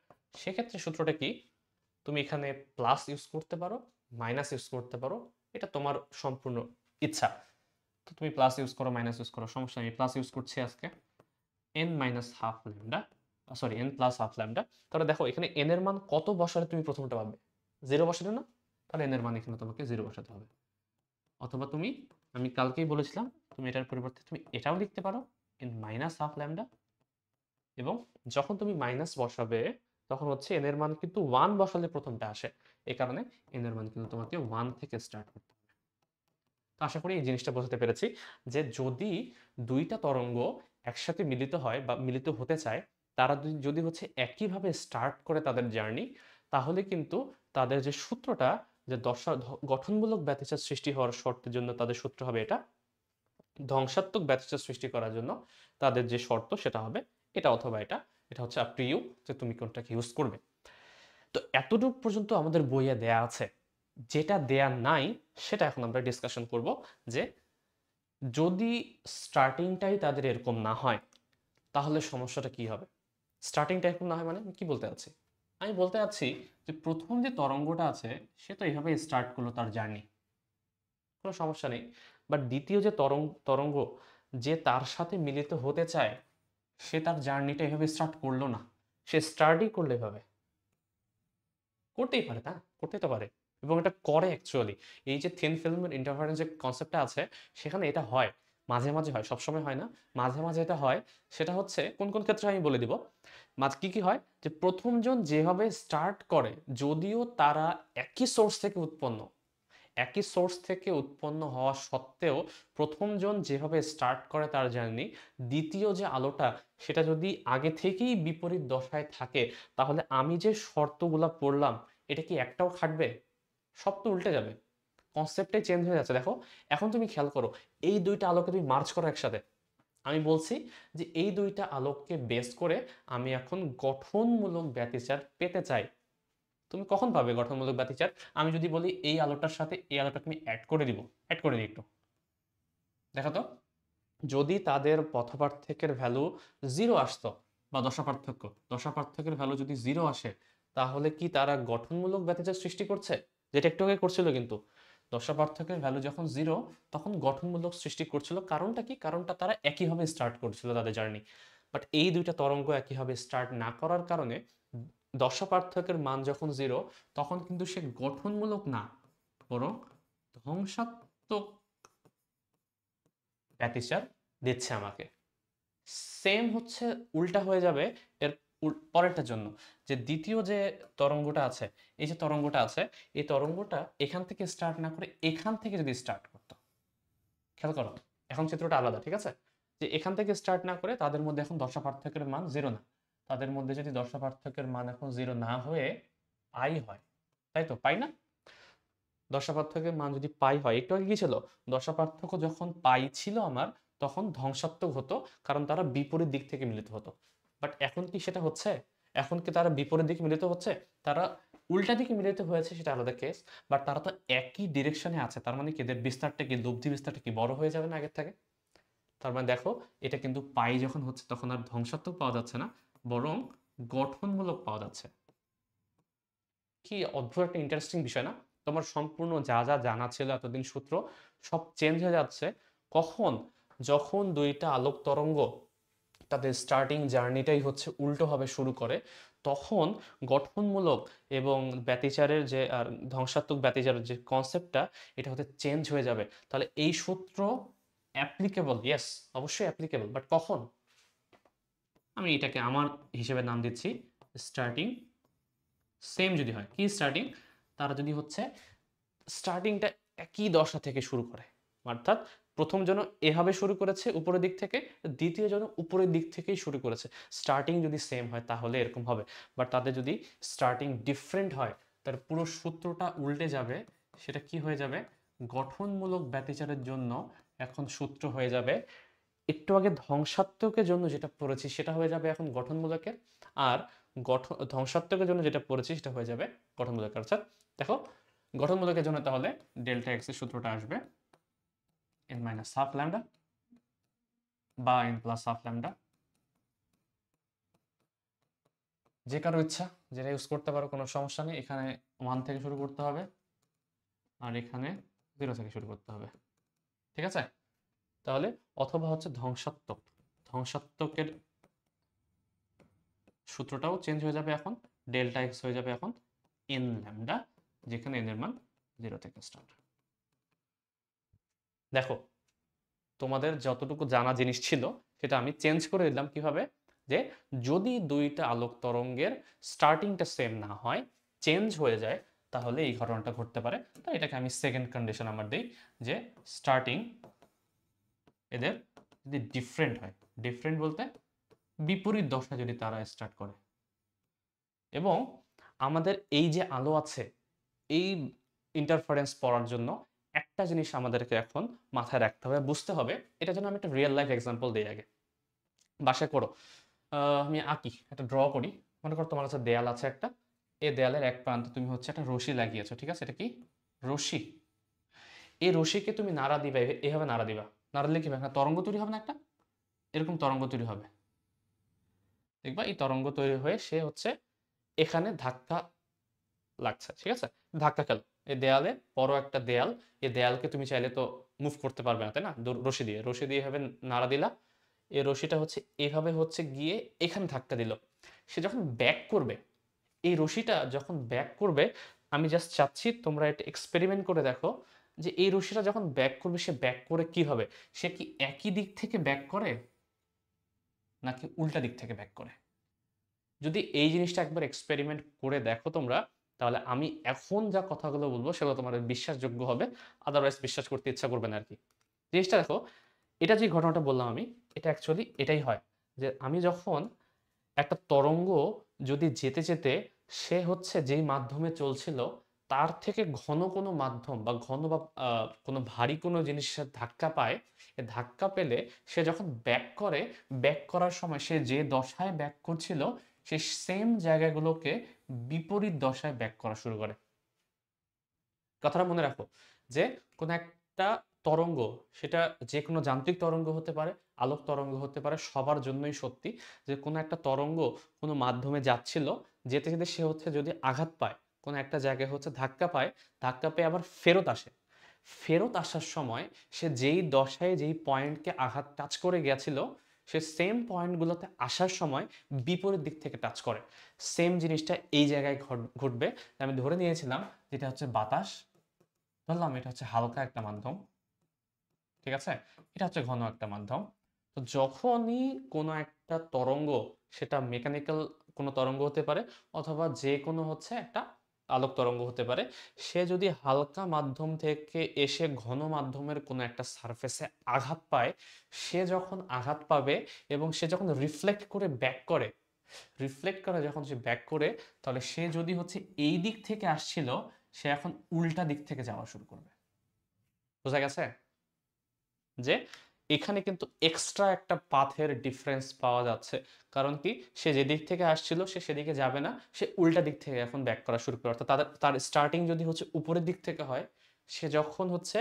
সেক্ষেত্রে সূত্রটা কি? তুমি এখানে প্লাস ইউজ করতে পারো, মাইনাস ইউজ করতে পারো, এটা তোমার সম্পূর্ণ ইচ্ছা। তো তুমি প্লাস ইউজ করো, মাইনাস ইউজ করো, সমস্যা নেই। প্লাস ইউজ করছি আজকে, n minus half lambda, sorry n plus half lambda. তাহলে দেখো এখানে n এর মান কত বসালে তুমি প্রথমটা পাবে? 0 বসালে না? তাহলে n এর মান এখানে তোমাকে 0 বসাতে হবে। অথবা তুমি, আমি কালকেই বলেছিলাম, তুমি এটার পরিবর্তে তুমি এটাও লিখতে পারো, n মাইনাস হাফ ল্যামডা। এবং যখন তুমি মাইনাস বসাবে তখন হচ্ছে n এর মান কিন্তু 1 বসালে প্রথমটা আসে, এই কারণে n এর মান কিন্তু তোমাকে 1 থেকে স্টার্ট করতে হবে। তো আশা করি এই জিনিসটা বোঝাতে পেরেছি, যে যদি দুইটা তরঙ্গ একসাথে মিলিত হয় বা মিলিত হতে চায়, তারা যদি হচ্ছে একইভাবে স্টার্ট করে তাদের জার্নি, তাহলে কিন্তু তাদের যে সূত্রটা, যে গঠনমূলক ব্যতিচার সৃষ্টি হওয়ার শর্তের জন্য তাদের সূত্র হবে এটা, ধ্বংসাত্মক ব্যতিচার সৃষ্টি করার জন্য তাদের যে শর্ত সেটা হবে এটা অথবা এটা। এটা হচ্ছে আপ টু ইউ যে তুমি কোনটাকে ইউজ করবে। তো এতটুকু পর্যন্ত আমাদের বইয়ে দেয়া আছে। যেটা দেয়া নাই সেটা এখন আমরা ডিসকাশন করব, যে যদি স্টার্টিংটাই তাদের এরকম না হয় তাহলে সমস্যাটা কি হবে? স্টার্টিংটা এরকম না হয় মানে আমি কি বলতে চাচ্ছি? আমি বলতে চাচ্ছি যে প্রথম যে তরঙ্গটা আছে সে তো এইভাবে স্টার্ট করলো তার জার্নি, কোনো সমস্যা নেই। বাট দ্বিতীয় যে তরঙ্গ যে তার সাথে মিলিত হতে চায়, সে তার জার্নিটা এভাবে স্টার্ট করলো না, সে স্টার্টই করলে এভাবে, করতেই পারে, তা করতেই তো পারে, এবং এটা করে অ্যাকচুয়ালি। এই যে থিন ফিল্মের ইন্টারফারেন্স যে কনসেপ্টটা আছে, সেখানে এটা হয়, মাঝে মাঝে হয়, সবসময় হয় না, মাঝে মাঝে এটা হয়। সেটা হচ্ছে কোন কোন ক্ষেত্রে আমি বলে দিব। কি কি হয়, যে প্রথমজন যেভাবে স্টার্ট করে, যদিও তারা একই সোর্স থেকে উৎপন্ন, একই সোর্স থেকে উৎপন্ন হওয়া সত্ত্বেও প্রথমজন যেভাবে স্টার্ট করে তার জার্নি, দ্বিতীয় যে আলোটা সেটা যদি আগে থেকেই বিপরীত দশায় থাকে, তাহলে আমি যে শর্তগুলা পড়লাম এটা কি একটাও খাটবে? সব তো উল্টে যাবে, কনসেপ্টটাই চেঞ্জ হয়ে যাচ্ছে। দেখো এখন তুমি খেয়াল করো, এই দুইটা আলোকে তুমি মার্চ করো একসাথে। আমি বলছি যে এই দুইটা আলোককে বেস করে আমি এখন গঠনমূলক ব্যতিচার পেতে চাই। তুমি কখন পাবে গঠনমূলক ব্যতিচার? আমি যদি বলি এই আলোটার সাথে এই আলোটাকে আমি অ্যাড করে দিব, অ্যাড করে দিই একটু, দেখো তো, যদি তাদের পথপার্থক্যের ভ্যালু 0 আসতো, বা দশা পার্থক্যের ভ্যালু যদি 0 আসে, তাহলে কি তারা গঠনমূলক ব্যতিচার সৃষ্টি করছে? যেটা একটু আগে করছিল কিন্তু। দশা পার্থক্যের ভ্যালু যখন 0 তখন গঠনমূলক সৃষ্টি করছিল। কারণটা কি? কারণটা তারা একইভাবে স্টার্ট করছিল তাদের জার্নি। বাট এই দুইটা তরঙ্গ একইভাবে স্টার্ট না করার কারণে দশা পার্থক্যের মান যখন 0 তখন কিন্তু সে গঠনমূলক না, বরং ধ্বংসাত্মক ব্যতিচার দিচ্ছে আমাকে। সেম হচ্ছে উল্টা হয়ে যাবে এর পরেরটার জন্য, যে দ্বিতীয় যে তরঙ্গটা আছে, এই যে তরঙ্গটা আছে, এই তরঙ্গটা এখান থেকে স্টার্ট না করে এখান থেকে যদি স্টার্ট করতো, খেয়াল করো এখন চিত্রটা আলাদা, ঠিক আছে? যে এখান থেকে স্টার্ট না করে তাদের মধ্যে এখন দশা পার্থক্যের মান 0 না, তাদের মধ্যে যদি দশা পার্থক্যের মান এখন 0 না হয়ে পাই হয়, তাই তো? পাই না? দশা পার্থক্যের মান যদি পাই হয়, একটু আগে কি ছিল? দশা পার্থক্য যখন পাই ছিল আমার, তখন ধ্বংসাত্মক হতো, কারণ তারা বিপরীত দিক থেকে মিলিত হতো। বাট এখন কি সেটা হচ্ছে? এখন কি তারা বিপরীত দিকে মিলিত হচ্ছে? তারা উল্টা দিকে মিলিত হয়েছে, সেটা আলাদা কেস। বাট তারা তো একই ডিরেকশনে আছে, তার মানে কি এদের বিস্তারটা কি, লব্ধি বিস্তারটা কি বড় হয়ে যাবে না আগের থেকে? তার মানে দেখো, এটা কিন্তু পাই যখন হচ্ছে তখন আর ধ্বংসাত্মক পাওয়া যাচ্ছে না, বরং গঠনমূলক পাওয়া যাচ্ছে। কি অদ্ভুত একটা ইন্টারেস্টিং বিষয় না? তোমার সম্পূর্ণ যা যা জানা ছিল এতদিন সূত্র, সব চেঞ্জ হয়ে যাচ্ছে কখন? যখন দুইটা আলোক তরঙ্গ তাদের স্টার্টিং জার্নিটাই হচ্ছে উল্টোভাবে শুরু করে, তখন গঠনমূলক এবং ব্যতিচারের যে আর ধ্বংসাত্মক ব্যতিচারের যে কনসেপ্টটা, এটা হতে চেঞ্জ হয়ে যাবে। তাহলে এই সূত্র অ্যাপ্লিকেবল, ইয়েস, অবশ্যই অ্যাপ্লিকেবল, বাট কখন? আমি এটাকে আমার হিসেবে নাম দিচ্ছি স্টার্টিং সেম যদি হয়। কি স্টার্টিং? তারা যদি হচ্ছে স্টার্টিংটা একই দশা থেকে শুরু করে, অর্থাৎ প্রথম জন এভাবে শুরু করেছে উপরের দিক থেকে, দ্বিতীয় জন উপরের দিক থেকেই শুরু করেছে। স্টার্টিং যদি সেম হয় তাহলে এরকম হবে, বাট তাদের যদি স্টার্টিং ডিফারেন্ট হয়, তার পুরো সূত্রটা উল্টে যাবে। সেটা কি হয়ে যাবে? গঠনমূলক ব্যতিচারের জন্য এখন সূত্র হয়ে যাবে, একটু আগে ধ্বংসাত্মকের জন্য যেটা পড়েছি সেটা হয়ে যাবে এখন গঠনমূলকের, আর ধ্বংসাত্মকের জন্য যেটা পড়েছি সেটা হয়ে যাবে গঠনমূলকের। অর্থাৎ দেখো, গঠনমূলকের জন্য তাহলে ডেল্টা এক্স এর সূত্রটা আসবে n মাইনাস হাফ ল্যামডা বা n প্লাস হাফ ল্যামডা, যে কারো ইচ্ছা যেটা ইউজ করতে পারো, কোনো সমস্যা নেই। এখানে 1 থেকে শুরু করতে হবে আর এখানে 0 থেকে শুরু করতে হবে, ঠিক আছে? তাহলে অথবা হচ্ছে ধ্বংসাত্মকের সূত্রটাও চেঞ্জ হয়ে যাবে, এখন ডেল্টা এক্স হয়ে যাবে এখন n ল্যামডা, যেখানে n এর মান 0 থেকে স্টার্ট। দেখো, তোমাদের যতটুকু জানা জিনিস ছিল সেটা আমি চেঞ্জ করে দিলাম। কিভাবে? যে যদি দুইটা আলোক তরঙ্গের স্টার্টিংটা সেম না হয়, চেঞ্জ হয়ে যায়, তাহলে এই ঘটনাটা ঘটতে পারে। তো এটাকে আমি সেকেন্ড কন্ডিশন আমার দিই, যে স্টার্টিং এদের যদি ডিফারেন্ট হয়, ডিফারেন্ট বলতে বিপরীত দশা যদি তারা স্টার্ট করে, এবং আমাদের এই যে আলো আছে, এই ইন্টারফারেন্স পড়ার জন্য একটা জিনিস আমাদেরকে এখন মাথায় রাখতে হবে, বুঝতে হবে। এটার জন্য আমি একটা রিয়েল লাইফ এক্সাম্পল দিই আগে। বাসায় করো, আমি আঁকি, একটা ড্র করি। মনে করো তোমার কাছে দেয়াল আছে একটা, এই দেয়ালের এক প্রান্তে তুমি হচ্ছে একটা রশি লাগিয়েছো, ঠিক আছে? এটা কি? রশি। এই রশিকে তুমি নাড়া দিবা, এভাবে নাড়া দিবা। নাড়া দিলে কি হবে? একটা তরঙ্গ তৈরি হবে না? একটা এরকম তরঙ্গ তৈরি হবে, দেখবা এই তরঙ্গ তৈরি হয়ে সে হচ্ছে এখানে ধাক্কা লাগছে, ঠিক আছে? ধাক্কা খেলো এই দেয়ালে, বড় একটা দেয়াল। এই দেয়ালকে তুমি চাইলে তো মুভ করতে পারবে না, তাই না? রশি দিয়ে এভাবে নাড়া দিলা, এই রশিটা হচ্ছে এভাবে হচ্ছে গিয়ে এখানে ধাক্কা দিল। সে যখন ব্যাক করবে, এই রশিটা যখন ব্যাক করবে, আমি জাস্ট চাচ্ছি তোমরা এটা এক্সপেরিমেন্ট করে দেখো, যে এই রশিটা যখন ব্যাক করবে, সে ব্যাক করে কি হবে? সে কি একই দিক থেকে ব্যাক করে নাকি উল্টা দিক থেকে ব্যাক করে? যদি এই জিনিসটা একবার এক্সপেরিমেন্ট করে দেখো তোমরা, তাহলে আমি এখন যা কথাগুলো বলবো সেগুলো তোমাদের বিশ্বাসযোগ্য হবে, আদারওয়াইজ বিশ্বাস করতে ইচ্ছা করবে না আর কি। জিনিসটা দেখো, এটা যে ঘটনাটা বললাম আমি, এটা অ্যাকচুয়ালি এটাই হয়, যে আমি যখন একটা তরঙ্গ যদি যেতে যেতে সে হচ্ছে যেই মাধ্যমে চলছিল তার থেকে ঘন কোনো মাধ্যম বা ঘন বা কোনো ভারী কোনো জিনিসের ধাক্কা পায়, এ ধাক্কা পেলে সে যখন ব্যাক করে, ব্যাক করার সময় সে যে দশায় ব্যাক করছিল সে সেম জায়গাগুলোকে বিপরীত দশায় ব্যাক করা শুরু করে। কথাটা মনে রাখো, যে কোনো একটা তরঙ্গ, সেটা যে কোনো যান্ত্রিক তরঙ্গ হতে পারে, আলোক তরঙ্গ হতে পারে, সবার জন্যই সত্যি, যে কোনো একটা তরঙ্গ কোনো মাধ্যমে যাচ্ছিল, যেতে যেতে সে হচ্ছে যদি আঘাত পায়, কোনো একটা জায়গায় হচ্ছে ধাক্কা পায়, ধাক্কা পেয়ে আবার ফেরত আসে, ফেরত আসার সময় সে যেই দশায় যেই পয়েন্টকে আঘাত টাচ করে গেছিল সে সেম পয়েন্টগুলোতে আসার সময় বিপরীত দিক থেকে টাচ করে। সেম জিনিসটা এই জায়গায় ঘটবে। আমি ধরে নিয়েছিলাম যেটা হচ্ছে বাতাস, ধরলাম এটা হচ্ছে হালকা একটা মাধ্যম, ঠিক আছে, এটা হচ্ছে ঘন একটা মাধ্যম। তো যখনই কোনো একটা তরঙ্গ, সেটা মেকানিক্যাল কোনো তরঙ্গ হতে পারে অথবা যে কোনো হচ্ছে একটা আলোক তরঙ্গ হতে পারে, সে যদি হালকা মাধ্যম থেকে এসে ঘন মাধ্যমের কোনো একটা সারফেসে আঘাত পায়, সে যখন আঘাত পাবে এবং সে যখন রিফ্লেক্ট করে ব্যাক করে, রিফ্লেক্ট করে যখন সে ব্যাক করে, তাহলে সে যদি হচ্ছে এই দিক থেকে আসছিল, সে এখন উল্টা দিক থেকে যাওয়া শুরু করবে। বোঝা গেছে যে এখানে কিন্তু এক্সট্রা একটা পাথের ডিফারেন্স পাওয়া যাচ্ছে। কারণ কি, সে যে দিক থেকে আসছিল সে সেদিকে যাবে না, সে উল্টা দিক থেকে এখন ব্যাক করা শুরু করে। অর্থাৎ তার স্টার্টিং যদি হচ্ছে উপরের দিক থেকে হয়, সে যখন হচ্ছে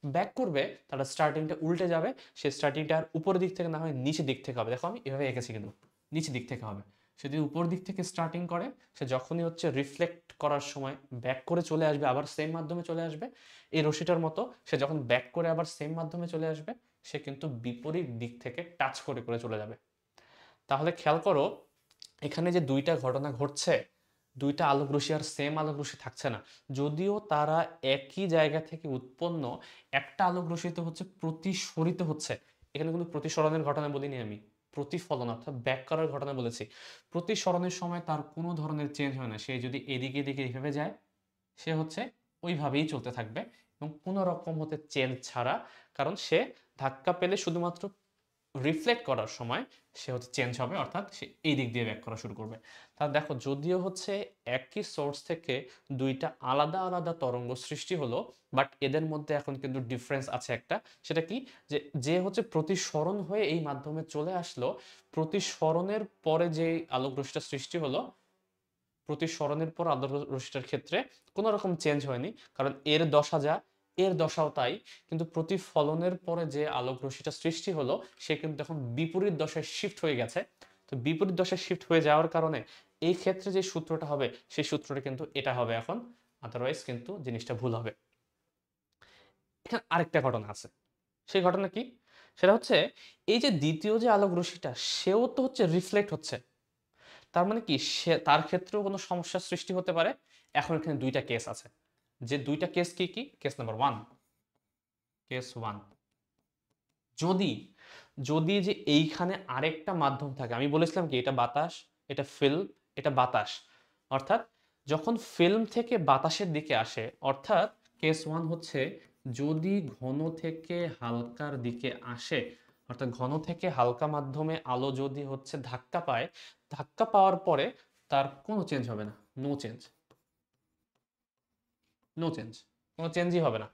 ব্যাক করবে তার স্টার্টিংটা উল্টে যাবে, সে স্টার্টিংটা আর উপরের দিক থেকে না হয় নিচের দিক থেকে হবে। দেখো আমি এভাবে এঁকেছি, কিন্তু নিচের দিক থেকে হবে। সে যদি উপর দিক থেকে স্টার্টিং করে, সে যখনই হচ্ছে রিফ্লেক্ট করার সময় ব্যাক করে চলে আসবে, আবার সেম মাধ্যমে চলে আসবে, এই রশিটার মতো সে যখন ব্যাক করে আবার সেম মাধ্যমে চলে আসবে, সে কিন্তু বিপরীত দিক থেকে টাচ করে করে চলে যাবে। তাহলে খেয়াল করো, এখানে যে দুইটা ঘটনা ঘটছে, দুইটা আলোক রশ্মি আর সেম আলোক রশ্মি থাকছে না। যদিও তারা একই জায়গা থেকে উৎপন্ন, একটা আলোক রশ্মিতে হচ্ছে প্রতিসরিত হচ্ছে। এখানে কিন্তু প্রতিসরণের ঘটনা বলিনি আমি, প্রতিফলন অর্থাৎ ব্যাক করার ঘটনা বলেছি। প্রতিসরণের সময় তার কোনো ধরনের চেঞ্জ হয় না। সে যদি এদিকে এদিকে এইভাবে যায়, সে হচ্ছে ওইভাবেই চলতে থাকবে এবং কোনো রকম হতে চেঞ্জ ছাড়া। কারণ সে ধাক্কা পেলে শুধুমাত্র রিফ্লেক্ট করার সময় সে হচ্ছে চেঞ্জ হবে, অর্থাৎ সে এই দিক দিয়ে ব্যাক করা শুরু করবে। তাহলে দেখো, যদিও হচ্ছে একই সোর্স থেকে দুইটা আলাদা আলাদা তরঙ্গ সৃষ্টি হলো, বাট এদের মধ্যে এখন কিন্তু ডিফারেন্স আছে একটা। সেটা কি, যে যে হচ্ছে প্রতিসরণ হয়ে এই মাধ্যমে চলে আসলো, প্রতিসরণের পরে যে আলোক রশ্মিটা সৃষ্টি হলো, প্রতিসরণের পর আলোক রশ্মিটার ক্ষেত্রে কোনো রকম চেঞ্জ হয়নি, কারণ এর দশা যা, এর দশাও তাই। কিন্তু প্রতিফলনের পরে যে আলোক রশ্মিটা সৃষ্টি হলো, সে কিন্তু এখন বিপরীত দশায় শিফট হয়ে গেছে। তো বিপরীত দশায় শিফট হয়ে যাওয়ার কারণে এই ক্ষেত্রে যে সূত্রটা হবে, সেই সূত্রটা কিন্তু এটা হবে এখন, আদারওয়াইজ কিন্তু জিনিসটা ভুল হবে। এখানে আরেকটা ঘটনা আছে। সেই ঘটনা কি, সেটা হচ্ছে এই যে দ্বিতীয় যে আলোক রশ্মিটা, সেও তো হচ্ছে রিফ্লেক্ট হচ্ছে। তার মানে কি, সে তার ক্ষেত্রেও কোনো সমস্যার সৃষ্টি হতে পারে। এখন এখানে দুইটা কেস আছে, যে দুইটা কেস কি কি, case number one, case one, যদি যদি যে এইখানে আরেকটা মাধ্যম থাকে, আমি বলেছিলাম কি এটা বাতাস, এটা ফিল্ম, এটা বাতাস। অর্থাৎ যখন ফিল্ম থেকে বাতাসের দিকে আসে, অর্থাৎ কেস ওয়ান হচ্ছে যদি ঘন থেকে হালকার দিকে আসে, অর্থাৎ ঘন থেকে হালকা মাধ্যমে আলো যদি হচ্ছে ধাক্কা পায়, ধাক্কা পাওয়ার পরে তার কোনো চেঞ্জ হবে না, নো চেঞ্জ, নো চেঞ্জ, কোনো চেঞ্জই হবে না।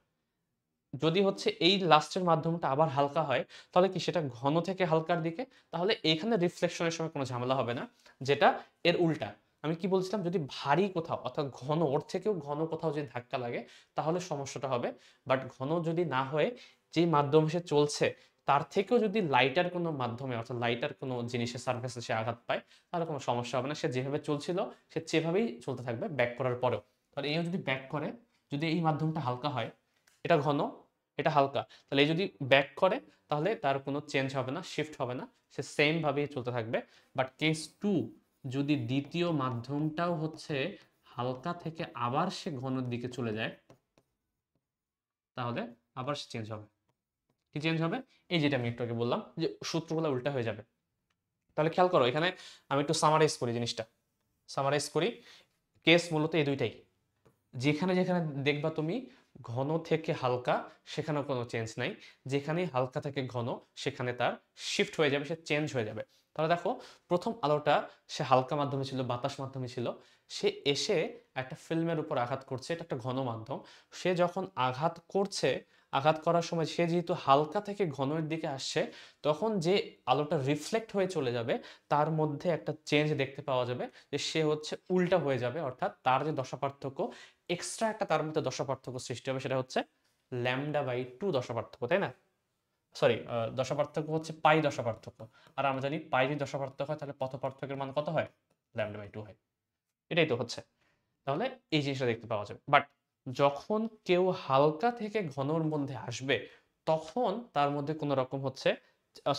যদি হচ্ছে এই লাস্টের মাধ্যমটা আবার হালকা হয়, তাহলে কি সেটা ঘন থেকে হালকার দিকে, তাহলে এইখানে রিফ্লেকশনের সময় কোনো ঝামেলা হবে না। যেটা এর উল্টা, আমি কি বলছিলাম, যদি ভারী কোথাও অর্থাৎ ঘন, ওর থেকেও ঘন কোথাও যদি ধাক্কা লাগে, তাহলে সমস্যাটা হবে। বাট ঘন যদি না হয়ে যেই মাধ্যমে সে চলছে তার থেকেও যদি লাইটার কোনো মাধ্যমে অর্থাৎ লাইটার কোনো জিনিসের সার্ফেসে সে আঘাত পায়, তাহলে কোনো সমস্যা হবে না। সে যেভাবে চলছিল সে সেভাবেই চলতে থাকবে ব্যাক করার পরেও। তাহলে এই যদি ব্যাক করে, যদি এই মাধ্যমটা হালকা হয়, এটা ঘন, এটা হালকা, তাহলে এই যদি ব্যাক করে, তাহলে তার কোনো চেঞ্জ হবে না, শিফট হবে না, সে সেম ভাবেই চলতে থাকবে। বাট কেস টু, যদি দ্বিতীয় মাধ্যমটাও হচ্ছে হালকা থেকে আবার সে ঘনের দিকে চলে যায়, তাহলে আবার সে চেঞ্জ হবে। কি চেঞ্জ হবে, এই যেটা আমি একটু আগে বললাম যে সূত্রগুলো উল্টা হয়ে যাবে। তাহলে খেয়াল করো, এখানে আমি একটু সামারাইজ করি জিনিসটা, সামারাইজ করি। কেস মূলত এই দুইটাই, যেখানে যেখানে দেখবা তুমি ঘন থেকে হালকা, সেখানে কোনো চেঞ্জ নাই। যেখানে হালকা থেকে ঘন, সেখানে তার শিফট হয়ে যাবে, সে চেঞ্জ হয়ে যাবে। তাহলে দেখো, প্রথম আলোটা সে হালকা মাধ্যমে ছিল, বাতাস মাধ্যমে ছিল, সে এসে একটা ফিল্মের উপর আঘাত করছে, এটা একটা ঘন মাধ্যম। সে যখন আঘাত করছে, আঘাত করার সময় সে যেহেতু হালকা থেকে ঘনের দিকে আসছে, তখন যে আলোটা রিফ্লেক্ট হয়ে চলে যাবে, তার মধ্যে একটা চেঞ্জ দেখতে পাওয়া যাবে, যে সে হচ্ছে উল্টা হয়ে যাবে। অর্থাৎ তার যে দশা পার্থক্য, এক্সট্রা একটা তার মধ্যে দশা পার্থক্য সৃষ্টি হবে, সেটা হচ্ছে λ/2 দশা পার্থক্য, তাই না? সরি, দশা পার্থক্য হচ্ছে পাই দশা পার্থক্য। আর আমরা জানি পাই যদি দশা পার্থক্য হয়, তাহলে পথ পার্থক্যের মান কত হয়, λ/2 হয়। এটাই তো হচ্ছে। তাহলে এই জিনিসটা দেখতে পাওয়া যাবে। বাট যখন কেউ হালকা থেকে ঘনর মধ্যে আসবে তখন তার মধ্যে কোনো রকম হচ্ছে,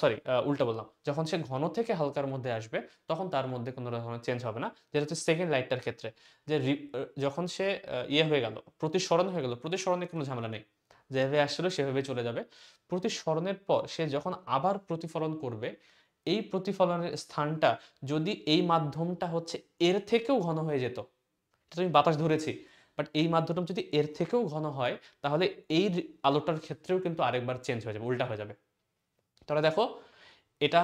সরি উল্টা বললাম, যখন সে ঘন থেকে হালকার মধ্যে আসবে তখন তার মধ্যে কোনো রকমের চেঞ্জ হবে না, যেটা হচ্ছে সেকেন্ড লাইটটার ক্ষেত্রে। যে যখন সে ইয়ে হয়ে গেল, প্রতিসরণ হয়ে গেল, প্রতিসরণে কোনো ঝামেলা নেই, যেভাবে আসছিল সেভাবে চলে যাবে। প্রতিসরণের পর সে যখন আবার প্রতিফলন করবে, এই প্রতিফলনের স্থানটা যদি এই মাধ্যমটা হচ্ছে এর থেকেও ঘন হয়ে যেত, এটা আমি বাতাস ধরেছি, বাট এই মাধ্যমটা যদি এর থেকেও ঘন হয় তাহলে এই আলোটার ক্ষেত্রেও কিন্তু আরেকবার চেঞ্জ হয়ে যাবে, উল্টা হয়ে যাবে। তাহলে দেখো, এটা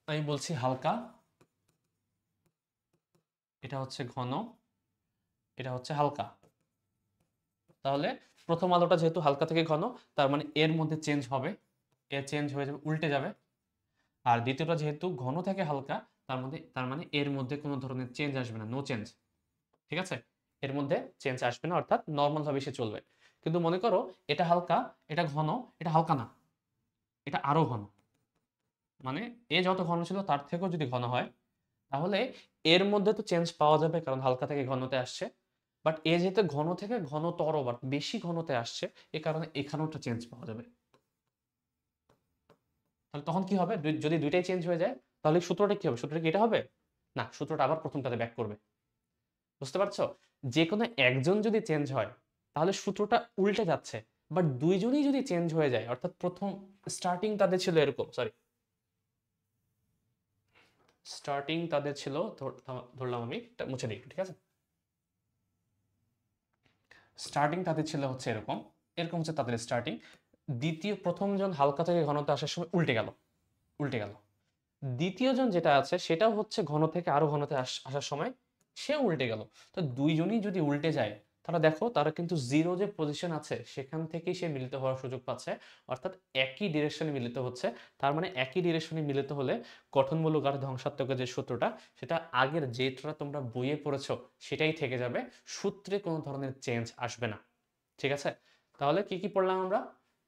আমি বলছি হালকা, এটা হচ্ছে ঘন, এটা হচ্ছে হালকা। তাহলে প্রথম আলোটা যেহেতু হালকা থেকে ঘন, তার মানে এর মধ্যে চেঞ্জ হবে, এর চেঞ্জ হয়ে যাবে, উল্টে যাবে। আর দ্বিতীয়টা যেহেতু ঘন থেকে হালকা, তার মানে এর মধ্যে কোনো ধরনের চেঞ্জ আসবে না, নো চেঞ্জ। ঠিক আছে, এর মধ্যে চেঞ্জ আসবে না, অর্থাৎ নর্মাল ভাবে সে চলবে। কিন্তু মনে করো এটা হালকা, এটা ঘন, এটা হালকা না, এটা আরো ঘন, মানে এ যত ঘন ছিল তার থেকেও যদি ঘন হয়, তাহলে এর মধ্যে তো চেঞ্জ পাওয়া যাবে কারণ হালকা থেকে ঘনতে আসছে। বাট এ যেহেতু ঘন থেকে ঘনতর বা বেশি ঘনতে আসছে, এ কারণে এখানেও একটা চেঞ্জ পাওয়া যাবে। তাহলে তখন কি হবে, যদি দুইটাই চেঞ্জ হয়ে যায় তাহলে সূত্রটা কি হবে, সূত্রটা কি এটা হবে না, সূত্রটা আবার প্রথমটাতে ব্যাক করবে। বুঝতে পারছো, যে কোনো একজন যদি চেঞ্জ হয় তাহলে সূত্রটা উল্টে যাচ্ছে, বাট দুইজনই যদি চেঞ্জ হয়ে যায়, অর্থাৎ প্রথম স্টার্টিং তাদের ছিল এরকম, সরি, স্টার্টিং তাদের ছিল, ধরলাম আমি, এটা মুছে দিই একটু, ঠিক আছে, স্টার্টিং তাদের ছিল হচ্ছে এরকম, এরকম হচ্ছে তাদের স্টার্টিং। প্রথমজন হালকা থেকে ঘনতে আসার সময় উল্টে গেল, উল্টে গেল। দ্বিতীয়জন যেটা আছে সেটাও হচ্ছে ঘন থেকে আরো ঘনতে আসার সময় সে উল্টে গেল। তো দুইজনই যদি উল্টে যায় তাহলে দেখো তারা কিন্তু জিরো যে পজিশন আছে সেখান থেকেই সে মিলিত হওয়ার সুযোগ পাচ্ছে, অর্থাৎ একই ডিরেকশনে মিলিত হচ্ছে। তার মানে একই ডিরেকশনে মিলিত হলে গঠনমূলক আর ধ্বংসাত্মকের যে সূত্রটা, সেটা আগের যেটা তোমরা বইয়ে পড়েছো সেটাই থেকে যাবে, সূত্রে কোনো ধরনের চেঞ্জ আসবে না। ঠিক আছে, তাহলে কি কি পড়লাম আমরা?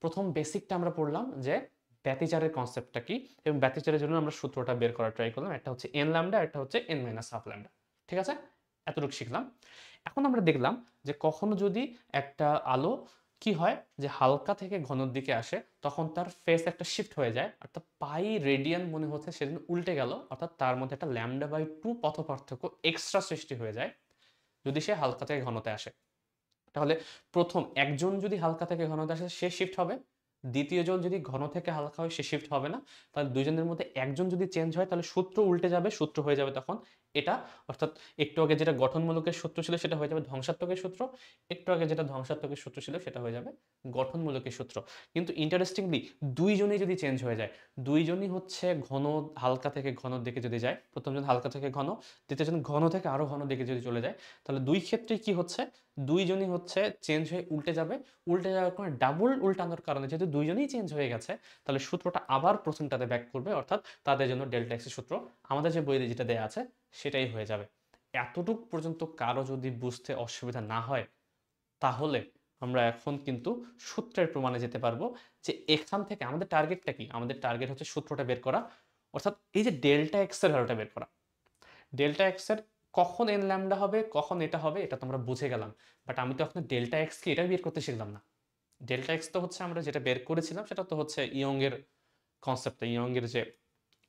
প্রথম বেসিকটা আমরা পড়লাম যে ব্যতিচারের কনসেপ্টটা কি, এবং ব্যতিচারের জন্য আমরা সূত্রটা বের করার ট্রাই করলাম, একটা হচ্ছে এন ল্যামডা, একটা হচ্ছে এন মাইনাস হাফ ল্যামডা। ঠিক আছে, এতটুকু শিখলাম। এখন আমরা দেখলাম যে কখনো যদি একটা আলো কি হয়, যে হালকা থেকে ঘনর দিকে আসে তখন তার ফেস একটা শিফট হয়ে যায়, অর্থাৎ পাই রেডিয়ান মনে হচ্ছে সেদিন উল্টে গেল, অর্থাৎ তার মধ্যে একটা λ/2 পথ পার্থক্য এক্সট্রা সৃষ্টি হয়ে যায় যদি সে হালকা থেকে ঘনতে আসে। তাহলে প্রথম একজন যদি হালকা থেকে ঘনতে আসে সে শিফট হবে, দ্বিতীয় জন যদি ঘন থেকে হালকা হয় সে শিফট হবে না। তাহলে দুইজনের মধ্যে একজন যদি চেঞ্জ হয় তাহলে সূত্র উল্টে যাবে, সূত্র হয়ে যাবে তখন এটা, অর্থাৎ একটু আগে যেটা গঠনমূলকের সূত্র ছিল সেটা হয়ে যাবে ধ্বংসাত্মকের সূত্র, একটু আগে যেটা ধ্বংসাত্মকের সূত্র ছিল সেটা হয়ে যাবে গঠনমূলকের সূত্র। কিন্তু ইন্টারেস্টিংলি দুইজনই যদি চেঞ্জ হয়ে যায়, দুইজনই হচ্ছে ঘন, হালকা থেকে ঘনর দিকে যদি যায়, প্রথমজন হালকা থেকে ঘন, দ্বিতীয়জন ঘন থেকে আরো ঘন দিকে যদি চলে যায়, তাহলে দুই ক্ষেত্রেই কি হচ্ছে, দুইজনই হচ্ছে চেঞ্জ হয়ে উল্টে যাবে। উল্টে যাওয়ার কারণে ডাবল উল্টানোর কারণে যেহেতু দুইজনই চেঞ্জ হয়ে গেছে, তাহলে সূত্রটা আবার প্রথমটাতে ব্যাক করবে, অর্থাৎ তাদের জন্য ডেল্টা এক্স সূত্র আমাদের যে বইয়ে যেটা দেয়া আছে সেটাই হয়ে যাবে। এতটুক পর্যন্ত কারো যদি বুঝতে অসুবিধা না হয়, তাহলে আমরা এখন কিন্তু সূত্রের প্রমাণে যেতে পারবো, যে এখান থেকে আমাদের টার্গেটটা কি, আমাদের টার্গেট হচ্ছে সূত্রটা বের করা, অর্থাৎ এই যে ডেল্টা এক্স এর ভ্যালুটা বের করা। ডেল্টা এক্স এর কখন এন ল্যামডা হবে, কখন এটা হবে, এটা তোমরা বুঝে গেলাম, বাট আমি তো এখন ডেল্টা এক্স কি এটা বের করতে শিখলাম না। ডেল্টা এক্স তো হচ্ছে আমরা যেটা বের করেছিলাম সেটা তো হচ্ছে ইয়ং এর কনসেপ্টটা, ইয়ং এর যে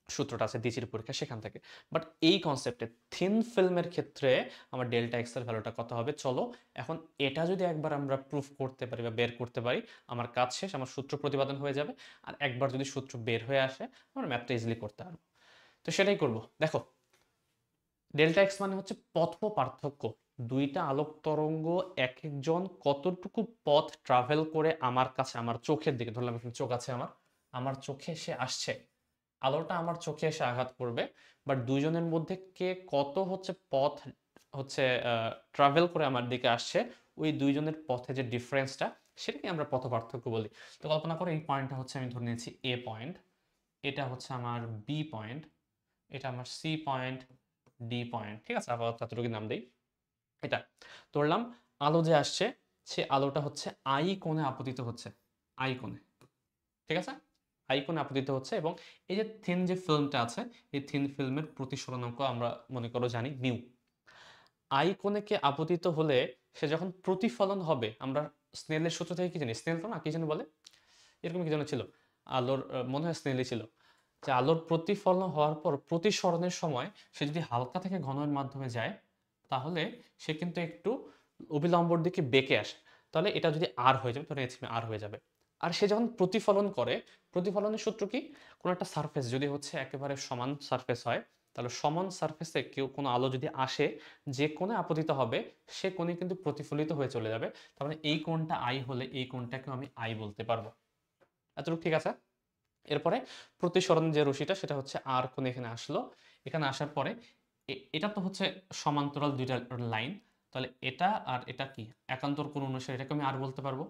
সূত্রটা আছে দ্বিতীয় পরীক্ষা সেখান থেকে। বাট এই কনসেপ্টে থিন ফিল্মের ক্ষেত্রে আমার ডেল্টা এক্স এর ভ্যালুটা কত হবে, চলো এখন এটা যদি একবার আমরা প্রুফ করতে পারি বা বের করতে পারি, আমার কাজ শেষ, আমার সূত্র প্রতিপাদন হয়ে যাবে। আর একবার যদি সূত্র বের হয়ে আসে আমরা ম্যাথটা ইজিলি করতে পারবো। তো সেটাই করব। দেখো, ডেল্টা এক্স মানে হচ্ছে পথ পার্থক্য, দুইটা আলোক তরঙ্গ এক একজন কতটুকু পথ ট্রাভেল করে আমার কাছে, আমার চোখের দিকে, ধরলাম এখানে চোখ আছে আমার, আমার চোখে এসে আসছে, আলোটা আমার চোখে এসে আঘাত করবে, বাট দুইজনের মধ্যে কে কত হচ্ছে পথ হচ্ছে ট্রাভেল করে আমার দিকে আসছে, ওই দুইজনের পথে যে ডিফারেন্সটা সেটাকে আমরা পথ পার্থক্য বলি। তো কল্পনা করো এই পয়েন্টটা হচ্ছে আমি ধরে নিয়েছি এ পয়েন্ট, এটা হচ্ছে আমার বি পয়েন্ট, এটা আমার সি পয়েন্ট, ডি পয়েন্ট, ঠিক আছে, আপাতত এতটুকু নাম দেই। এটা ধরলাম আলো যে আসছে সে আলোটা হচ্ছে আই কোণে আপতিত হচ্ছে, আই কোণে, ঠিক আছে, আই কোণে আপতিত হচ্ছে, এবং এই যে থিন যে ফিল্মটা আছে এই থিন ফিল্মের প্রতিসরণাঙ্ক আমরা মনে করো জানি মিউ। আই কোণে আপতিত হলে সে যখন প্রতিফলন হবে, আমরা স্নেলের সূত্র থেকে কি জানি, স্নেল তো না কি যেন বলে, এরকম কি যেন ছিল, আলোর মনে হয় স্নেলই ছিল, যে আলোর প্রতিফলন হওয়ার পর প্রতিসরণের সময় সে যদি হালকা থেকে ঘনের মাধ্যমে যায়, তাহলে সে কিন্তু একটু অভিলম্বর দিকে বেঁকে আসে। তাহলে এটা যদি আর হয়ে যাবে, তাহলে এখানে আর হয়ে যাবে। আর সে যখন প্রতিফলন করে, প্রতিফলনের সূত্র কি, কোনো একটা সারফেস যদি হচ্ছে একেবারে সমান সারফেস হয়, তাহলে সমান সারফেসে কেউ কোনো আলো যদি আসে, যে কোণে আপতিত হবে সে কোণে কিন্তু প্রতিফলিত হয়ে চলে যাবে। তার মানে এই কোণটা আই হলে এই কোণটাকেও আমি আই বলতে পারবো। এতটুকু ঠিক আছে? এরপরে প্রতিসরণ যে রশ্মিটা সেটা হচ্ছে আর কোণে এখানে আসলো, এখানে আসার পরে এটা তো হচ্ছে সমান্তরাল দুইটা লাইন, তাহলে এটা আর এটা কি একান্তর কোণ অনুসারে এটাকে আমি আর বলতে পারবো,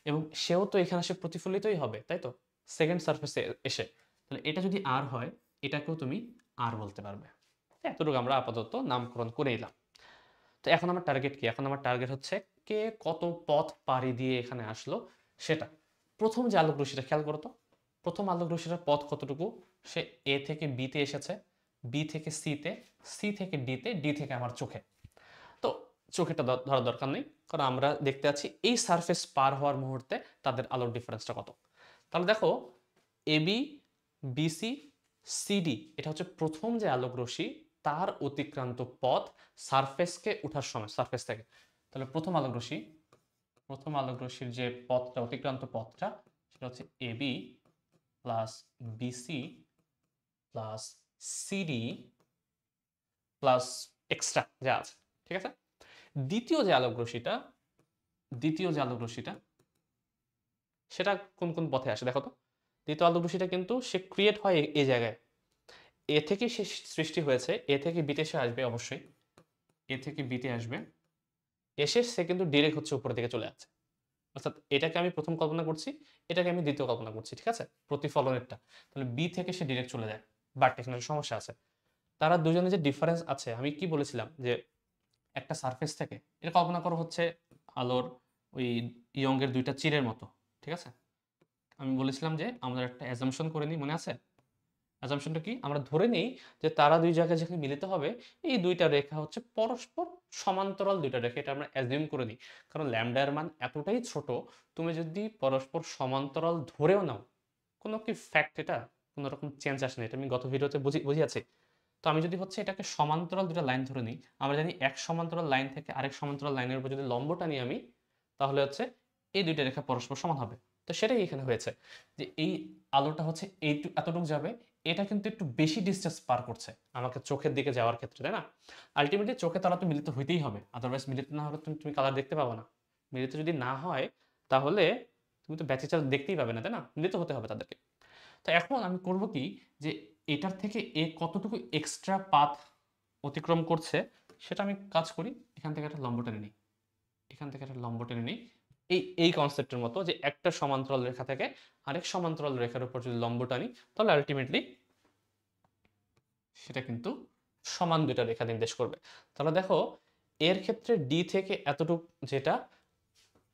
এবং সেও তো এখানে এসে প্রতিফলিতই হবে, তাই তো, সেকেন্ড সারফেসে এসে, তাহলে এটা যদি আর হয় এটাকেও তুমি আর বলতে পারবে। এতটুকু আমরা আপাতত নামকরণ করে এলাম। তো এখন আমার টার্গেট কি, এখন আমার টার্গেট হচ্ছে কে কত পথ পাড়ি দিয়ে এখানে আসলো সেটা। প্রথম যে আলোক রশ্মিটা খেয়াল করো তো, প্রথম আলোক রশ্মিটার পথ কতটুকু, সে এ থেকে বিতে এসেছে, বি থেকে সিতে, সি থেকে ডিতে, ডি থেকে আমার চোখে। তো চোখেটা ধরার দরকার নেই, কারণ আমরা দেখতে পাচ্ছি এই সারফেস পার হওয়ার মুহূর্তে তাদের আলোর ডিফারেন্সটা কত। তাহলে দেখো এবি, বিসি, সিডি এটা হচ্ছে প্রথম যে আলোক রশ্মি, তার অতিক্রান্ত পথ সারফেসকে ওঠার সময়, সারফেস থেকে। তাহলে প্রথম আলোক রশ্মির যে পথটা, অতিক্রান্ত পথটা, সেটা হচ্ছে AB plus BC plus CD plus extra যা আছে, ঠিক আছে। দ্বিতীয় যে আলোক রশ্মিটা, দ্বিতীয় যে আলোক রশ্মিটা সেটা কোন কোন পথে আসে দেখো তো। দ্বিতীয় আলোক রশ্মিটা কিন্তু সে ক্রিয়েট হয় এই জায়গায়, এ থেকে সে সৃষ্টি হয়েছে, এ থেকে বিতে সে আসবে অবশ্যই, এ থেকে বিতে আসবে, এসে সে কিন্তু ডিরেক্ট হচ্ছে উপরের দিকে চলে যাচ্ছে। অর্থাৎ এটাকে আমি প্রথম কল্পনা করছি, এটাকে আমি দ্বিতীয় কল্পনা করছি, ঠিক আছে, প্রতিফলনেরটা। তাহলে বি থেকে সে ডিরেক্ট চলে যায়, বাট এখানে সমস্যা আছে। তারা দুজনে যে ডিফারেন্স আছে, আমি কি বলেছিলাম যে একটা সারফেস থেকে, এটা কল্পনা করো হচ্ছে আলোর ওই ইয়ংয়ের দুইটা চিরের মতো, ঠিক আছে। আমি বলেছিলাম যে আমরা একটা অ্যাজাম্পশন করে নিই, মনে আছে? অ্যাজাম্পশনটা কি, আমরা ধরে নেই যে তারা দুই জায়গায় যেখানে মিলিত হবে, এই দুইটা রেখা হচ্ছে পরস্পর সমান্তরাল দুইটা রেখা, এটা আমরা অ্যাজিউম করে নিই। কারণ ল্যামডার মান এতটাই ছোট, তুমি যদি পরস্পর সমান্তরাল ধরেও নাও, কোনো কি ফ্যাক্ট এটা কোনো রকম চেঞ্জ আসে না, এটা আমি গত ভিডিওতে বুঝিয়েছি। তো আমি যদি হচ্ছে এটাকে সমান্তরাল দুটো লাইন ধরে নিই, আমরা জানি এক সমান্তরাল লাইন থেকে আরেক সমান্তরাল লাইনের উপর যদি লম্ব টানি আমি, তাহলে হচ্ছে এই দুইটা রেখা পরস্পর সমান হবে। তো সেটাই এখানে হয়েছে, যে এই আলোটা হচ্ছে এতটুকু যাবে, এটা কিন্তু একটু বেশি ডিস্টেন্স পার করছে আমাকে চোখের দিকে যাওয়ার ক্ষেত্রে, তাই না? আলটিমেটলি চোখে তারা তো মিলিত হইতেই হবে, আদারওয়াইজ মিলিত না হলে তুমি কালার দেখতে পাবে না। মিলিত যদি না হয় তাহলে তুমি তো ব্যতিচার দেখতেই পাবে না, তাই না? মিলিত হতে হবে তাদেরকে। তো এখন আমি করব কি, যে এটার থেকে এ কতটুকু এক্সট্রা পাথ অতিক্রম করছে সেটা আমি কাজ করি, এখান থেকে একটা লম্ব টেনে নিই, এখান থেকে একটা লম্ব টেনে নিই, এই কনসেপ্টের মতো, যে একটা সমান্তরাল রেখা থেকে আরেক সমান্তরাল রেখার উপর যদি লম্ব টানি, তাহলে আলটিমেটলি সেটা কিন্তু সমান দুইটা রেখা নির্দেশ করবে। তাহলে দেখো এর ক্ষেত্রে ডি থেকে এতটুকু, যেটা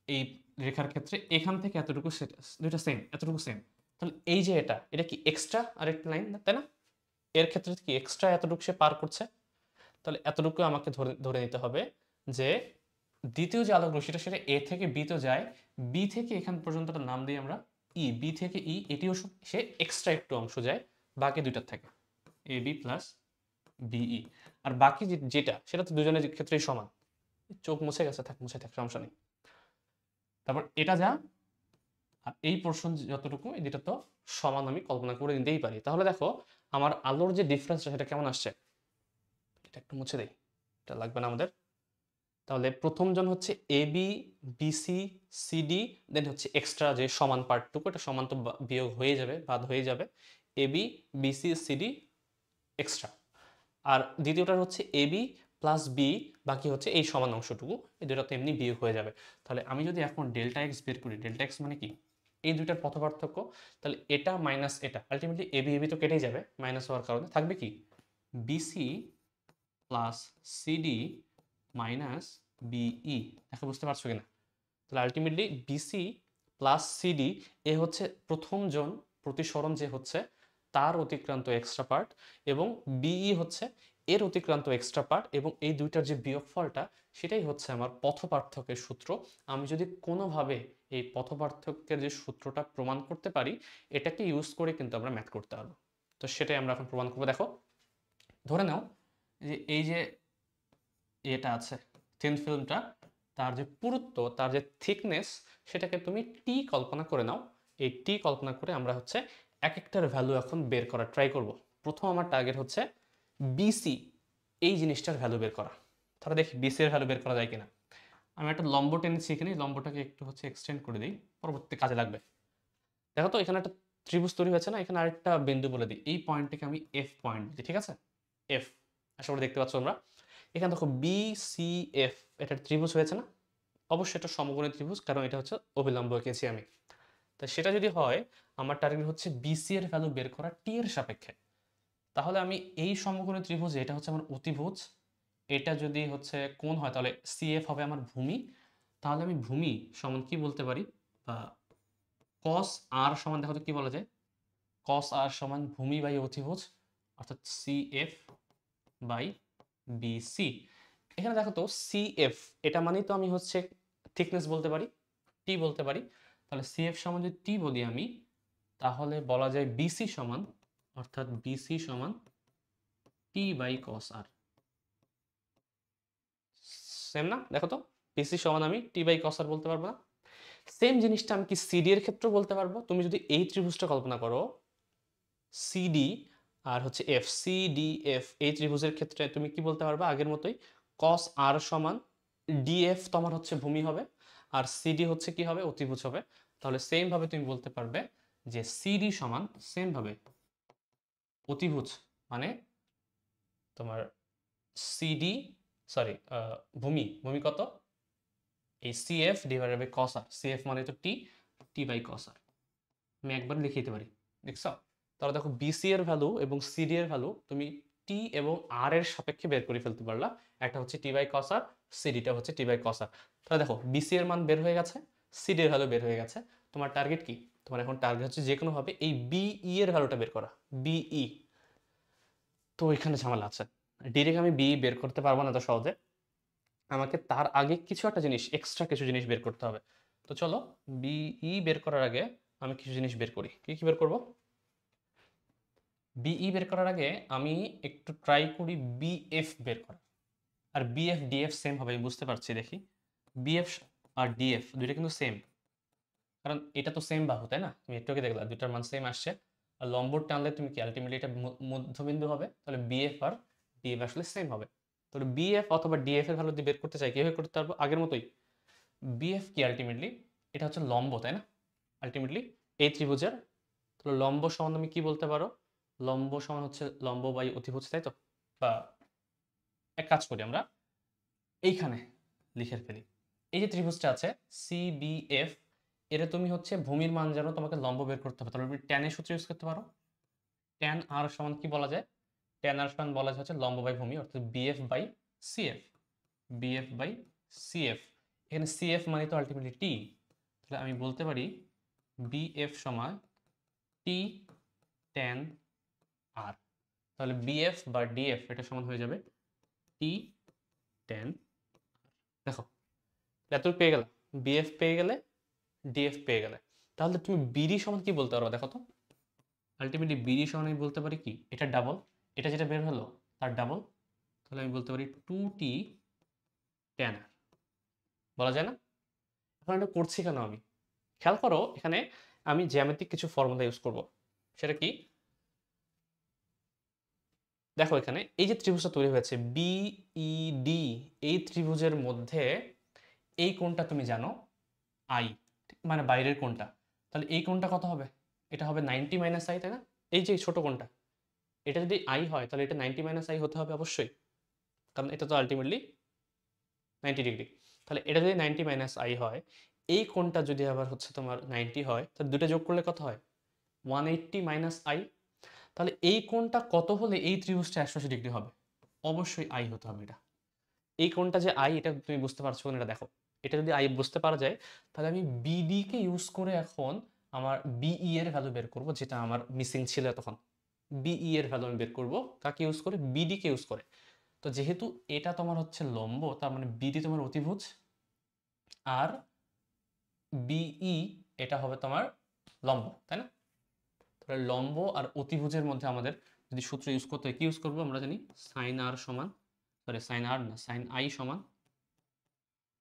এই রেখার ক্ষেত্রে এখান থেকে এতটুকু, সেটা দুইটা সেম, এতটুকু সেম। তাহলে এই যে এটা কি এক্সট্রা আরেকটা লাইন, তাই না? এর ক্ষেত্রে কি এক্সট্রা এতটুকু সে পার করছে, তাহলে এতটুকু আমাকে ধরে ধরে নিতে হবে যে দ্বিতীয় যে আলোক রশ্মিটা সেটা এ থেকে বি তে যায়, বি থেকে এখান পর্যন্ত নাম দিই আমরা ই, বি থেকে ই, এটিও সে এক্সট্রা একটু অংশ যায় বাকি দুইটার থেকে, এ বি প্লাস বিই। আর বাকি যেটা সেটা তো দুজনের ক্ষেত্রেই সমান। চোখ মুছে গেছে, থাক মুছে থাক, সমস্যা নেই। তারপর এটা যা, আর এই পোর্শন যতটুকু, এই দুটো তো সমান আমি কল্পনা করে নিতেই পারি। তাহলে দেখো আমার আলোর যে ডিফারেন্সটা সেটা কেমন আসছে, এটা একটু মুছে দেই, এটা লাগবে না আমাদের। তাহলে প্রথম জন হচ্ছে এ বি, বিসি, সিডি, দেন হচ্ছে এক্সট্রা যে সমান পার্টটুকু, এটা সমান তো বিয়োগ হয়ে যাবে, বাদ হয়ে যাবে, A B, BC, CD extra. আর দ্বিতীয়টা হচ্ছে এ বি প্লাস বি, বাকি হচ্ছে এই সমান অংশটুকু, এই দুটো তো এমনি বিয়োগ হয়ে যাবে। তাহলে আমি যদি এখন ডেল্টা এক্স বের করি, ডেল্টা এক্স মানে কি, এই দুইটার পথ পার্থক্য, তাহলে এটা মাইনাস এটা, আলটিমেটলি এবি এবি তো কেটেই যাবে মাইনাস হওয়ার কারণে, থাকবে কি BC plus CD minus BE. দেখো বুঝতে পারছো কিনা? তাহলে আলটিমেটলি বিসি প্লাস সিডি এ হচ্ছে প্রথম জন প্রতিসরণ যে হচ্ছে তার অতিক্রান্ত এক্সট্রা পার্ট, এবং বিই হচ্ছে এর অতিক্রান্ত এক্সট্রা পার্ট এবং এই দুইটার যে বিয়োগফলটা সেটাই হচ্ছে আমার পথপার্থক্যের সূত্র। আমি যদি কোনোভাবে এই পথপার্থক্যের যে সূত্রটা প্রমাণ করতে পারি, এটাকে ইউজ করে কিন্তু আমরা ম্যাথ করতে পারবো। তো সেটাই আমরা এখন প্রমাণ করবো। দেখো, ধরে নাও যে এই যে এটা আছে থিন ফিল্মটা, তার যে পুরুত্ব, তার যে থিকনেস, সেটাকে তুমি টি কল্পনা করে নাও। এই টি কল্পনা করে আমরা হচ্ছে এক একটার ভ্যালু এখন বের করার ট্রাই করব। প্রথম আমার টার্গেট হচ্ছে বিসি, এই জিনিসটার ভ্যালু বের করা। তাহলে দেখি বিসি এর ভ্যালু বের করা যায় কিনা। আমি একটা লম্ব টেনেছি এখানে, লম্বটাকে একটু হচ্ছে এক্সটেন্ড করে দিই, পরবর্তী কাজে লাগবে। দেখো তো এখানে একটা ত্রিভুজ তৈরি হয়েছে না, এখানে আরেকটা বিন্দু বলে দিই, এই পয়েন্টটাকে আমি এফ পয়েন্ট দিই, ঠিক আছে? এফ, আশা করি দেখতে পাচ্ছ তোমরা। এখানে দেখো বি সি এফ, এটা ত্রিভুজ হয়েছে না? অবশ্যই এটা সমকোণী ত্রিভুজ, কারণ এটা হচ্ছে অভিলম্ব এঁকেছি আমি। তা সেটা যদি হয়, আমার টার্গেট হচ্ছে বিসি এর ভ্যালু বের করা টি এর সাপেক্ষে। তাহলে আমি এই সমকোণী ত্রিভুজে, এটা হচ্ছে আমার অতিভুজ, এটা যদি হচ্ছে কোণ হয় তাহলে সিএফ হবে আমার ভূমি। তাহলে আমি ভূমি সমান কি বলতে পারি, বা কস আর সমান, দেখো তো কি বলা যায়, কস আর সমান ভূমি বাই অতিভুজ, অর্থাৎ সিএফ বাই বিসি। এখানে দেখো তো সিএফ, এটা মানেই তো আমি হচ্ছে থিকনেস বলতে পারি, টি বলতে পারি। তাহলে সিএফ সমান যদি টি বলি আমি, তাহলে বলা যায় বিসি সমান, অর্থাৎ বিসি সমান টি বাই কস আর। সেম না? দেখো তো, বিসি সমান আমি টি বাই কস আর বলতে পারবো না? সেম জিনিসটা আমি কি সিডি এর ক্ষেত্রে বলতে পারবো? তুমি যদি এই ত্রিভুজটা কল্পনা করো, সিডি আর হচ্ছে এফ, সিডি এফ, এই ত্রিভুজের ক্ষেত্রে তুমি কি বলতে পারবে? আগের মতোই কস আর সমান ডিএফ তোমার হচ্ছে ভূমি হবে, আর সিডি হচ্ছে কি হবে? অতিভুজ হবে। তাহলে সেম ভাবে তুমি বলতে পারবে যে সিডি সমান, সেম ভাবে অতিভুজ মানে তোমার সিডি, সরি, ভূমি, ভূমি কত? এই CF divided by cos r, CF মানে তো টি, টি বাই কস আর। আমি একবার লিখে দিতে পারি, দেখছো? তাহলে দেখো বিসি এর ভ্যালু এবং সিডি এর ভ্যালু তুমি টি এবং আর এর সাপেক্ষে বের করে ফেলতে পারলা। একটা হচ্ছে টি বাই কস আর, সিডিটা হচ্ছে টি বাই কস আর। তাহলে দেখো বিসি এর মান বের হয়ে গেছে, সিডি এর ভ্যালু বের হয়ে গেছে। তোমার টার্গেট কি? তোমার এখন টার্গেট হচ্ছে যে কোনো ভাবে এই বিই এর ভ্যালুটা বের করা, বিই। তো এখানে ঝামেলা আছে, ডিরেক্ট আমি বিই বের করতে পারবো না তো সহজে। আমাকে তার আগে কিছু একটা জিনিস, এক্সট্রা কিছু জিনিস বের করতে হবে। তো চলো, বিই বের করার আগে আমি কিছু জিনিস বের করি। কি কি বের করব? বিই বের করার আগে আমি একটু ট্রাই করি বিএফ বের করা। আর বিএফ ডিএফ সেম হবে, আমি বুঝতে পারছি, দেখি। বিএফ আর ডিএফ দুইটা কিন্তু সেম, কারণ এটা তো সেম বাহু, তাই না? তুমি একটু আগে দেখলা দুইটার মান সেম আসছে। আর লম্ব টানলে তুমি কি আলটিমেটলি এটা মধ্যবিন্দু হবে, তাহলে বিএফ আর ডিএফ আসলে সেম হবে। তাহলে বিএফ অথবা ডিএফ এর ভ্যালু যদি বের করতে চাই, কিভাবে করতে পারবো? আগের মতোই। বিএফ কি আলটিমেটলি, এটা হচ্ছে লম্ব, তাই না? আলটিমেটলি এই ত্রিভুজের, তাহলে লম্ব সমান তুমি কি বলতে পারো? লম্ব সমান হচ্ছে লম্ব বাই অতিভুজ, তাই তো? বা এক কাজ করি আমরা, এইখানে লিখে ফেলি। এই যে ত্রিভুজটা আছে সিবিএফ, এটা তুমি হচ্ছে ভূমির মান জানো, তোমাকে লম্ব বের করতে হবে, তাহলে তুমি ট্যানের সূত্র ইউজ করতে পারো। ট্যান আর সমান কি বলা যায়? ট্যান আর সমান বলা যায় হচ্ছে লম্ব বাই ভূমি, অর্থাৎ BF by CF, BF by CF. এখানে সিএফ মানে তো আলটিমেটলি টি, তাহলে আমি বলতে পারি বিএফ সমান টি ট্যান আর। তাহলে বিএফ বা ডিএফ এটা সমান হয়ে যাবে টি ট্যান। দেখো, এতটুকু পেয়ে গেলে, বিএফ পেয়ে গেলে, ডিএফ পেয়ে গেলে, তাহলে তুমি বিডি সমান কি বলতে পারো? দেখো তো, আলটিমেটলি বিডি সমান আমি বলতে পারি কি, এটা ডাবল, এটা যেটা বের হলো তার ডাবল। তাহলে আমি বলতে পারি টু টি ট্যান আর। বলা যায় না? এখন এটা করছি কেন আমি? খেয়াল করো, এখানে আমি জ্যামিতিক কিছু ফর্মুলা ইউজ করব। সেটা কি? দেখো এখানে এই যে ত্রিভুজটা তৈরি হয়েছে বিইডি, এই ত্রিভুজের মধ্যে এই কোণটা তুমি জানো আই, মানে বাইরের কোণটা। তাহলে এই কোণটা কত হবে? এটা হবে 90 মাইনাস আই, তাই না? এই যে ছোট কোণটা, এটা যদি আই হয় তাহলে এটা 90 মাইনাস আই হতে হবে অবশ্যই, কারণ এটা তো আলটিমেটলি 90 ডিগ্রি। তাহলে এটা যদি 90 মাইনাস আই হয়, এই কোণটা যদি আবার হচ্ছে তোমার 90 হয়, তাহলে দুটো যোগ করলে কত হয়? 180 মাইনাস আই। তাহলে এই কোণটা কত হলে এই ত্রিভুজটা 180 ডিগ্রি হবে? অবশ্যই আই হতে হবে এটা। এই কোণটা যে আই, এটা তুমি বুঝতে পারছো না? এটা দেখো, এটা যদি আই বুঝতে পারা যায়, তাহলে আমি বিডি কে ইউজ করে এখন আমার বিই এর ভ্যালু বের করব, যেটা আমার মিসিং ছিল তখন। বিই এর ভ্যালু আমি বের করব কাকে ইউজ করে, বিডি কে ইউজ করে। তো যেহেতু এটা তোমার হচ্ছে লম্ব, তার মানে বিডি তোমার অতিভুজ, আর বিই এটা হবে তোমার লম্ব, তাই না? তাহলে লম্ব আর অতিভুজের মধ্যে আমাদের যদি সূত্র ইউজ করতে হয়, কি ইউজ করবো আমরা জানি, সাইন আর সমান, সরি সাইন আর না, সাইন আই সমান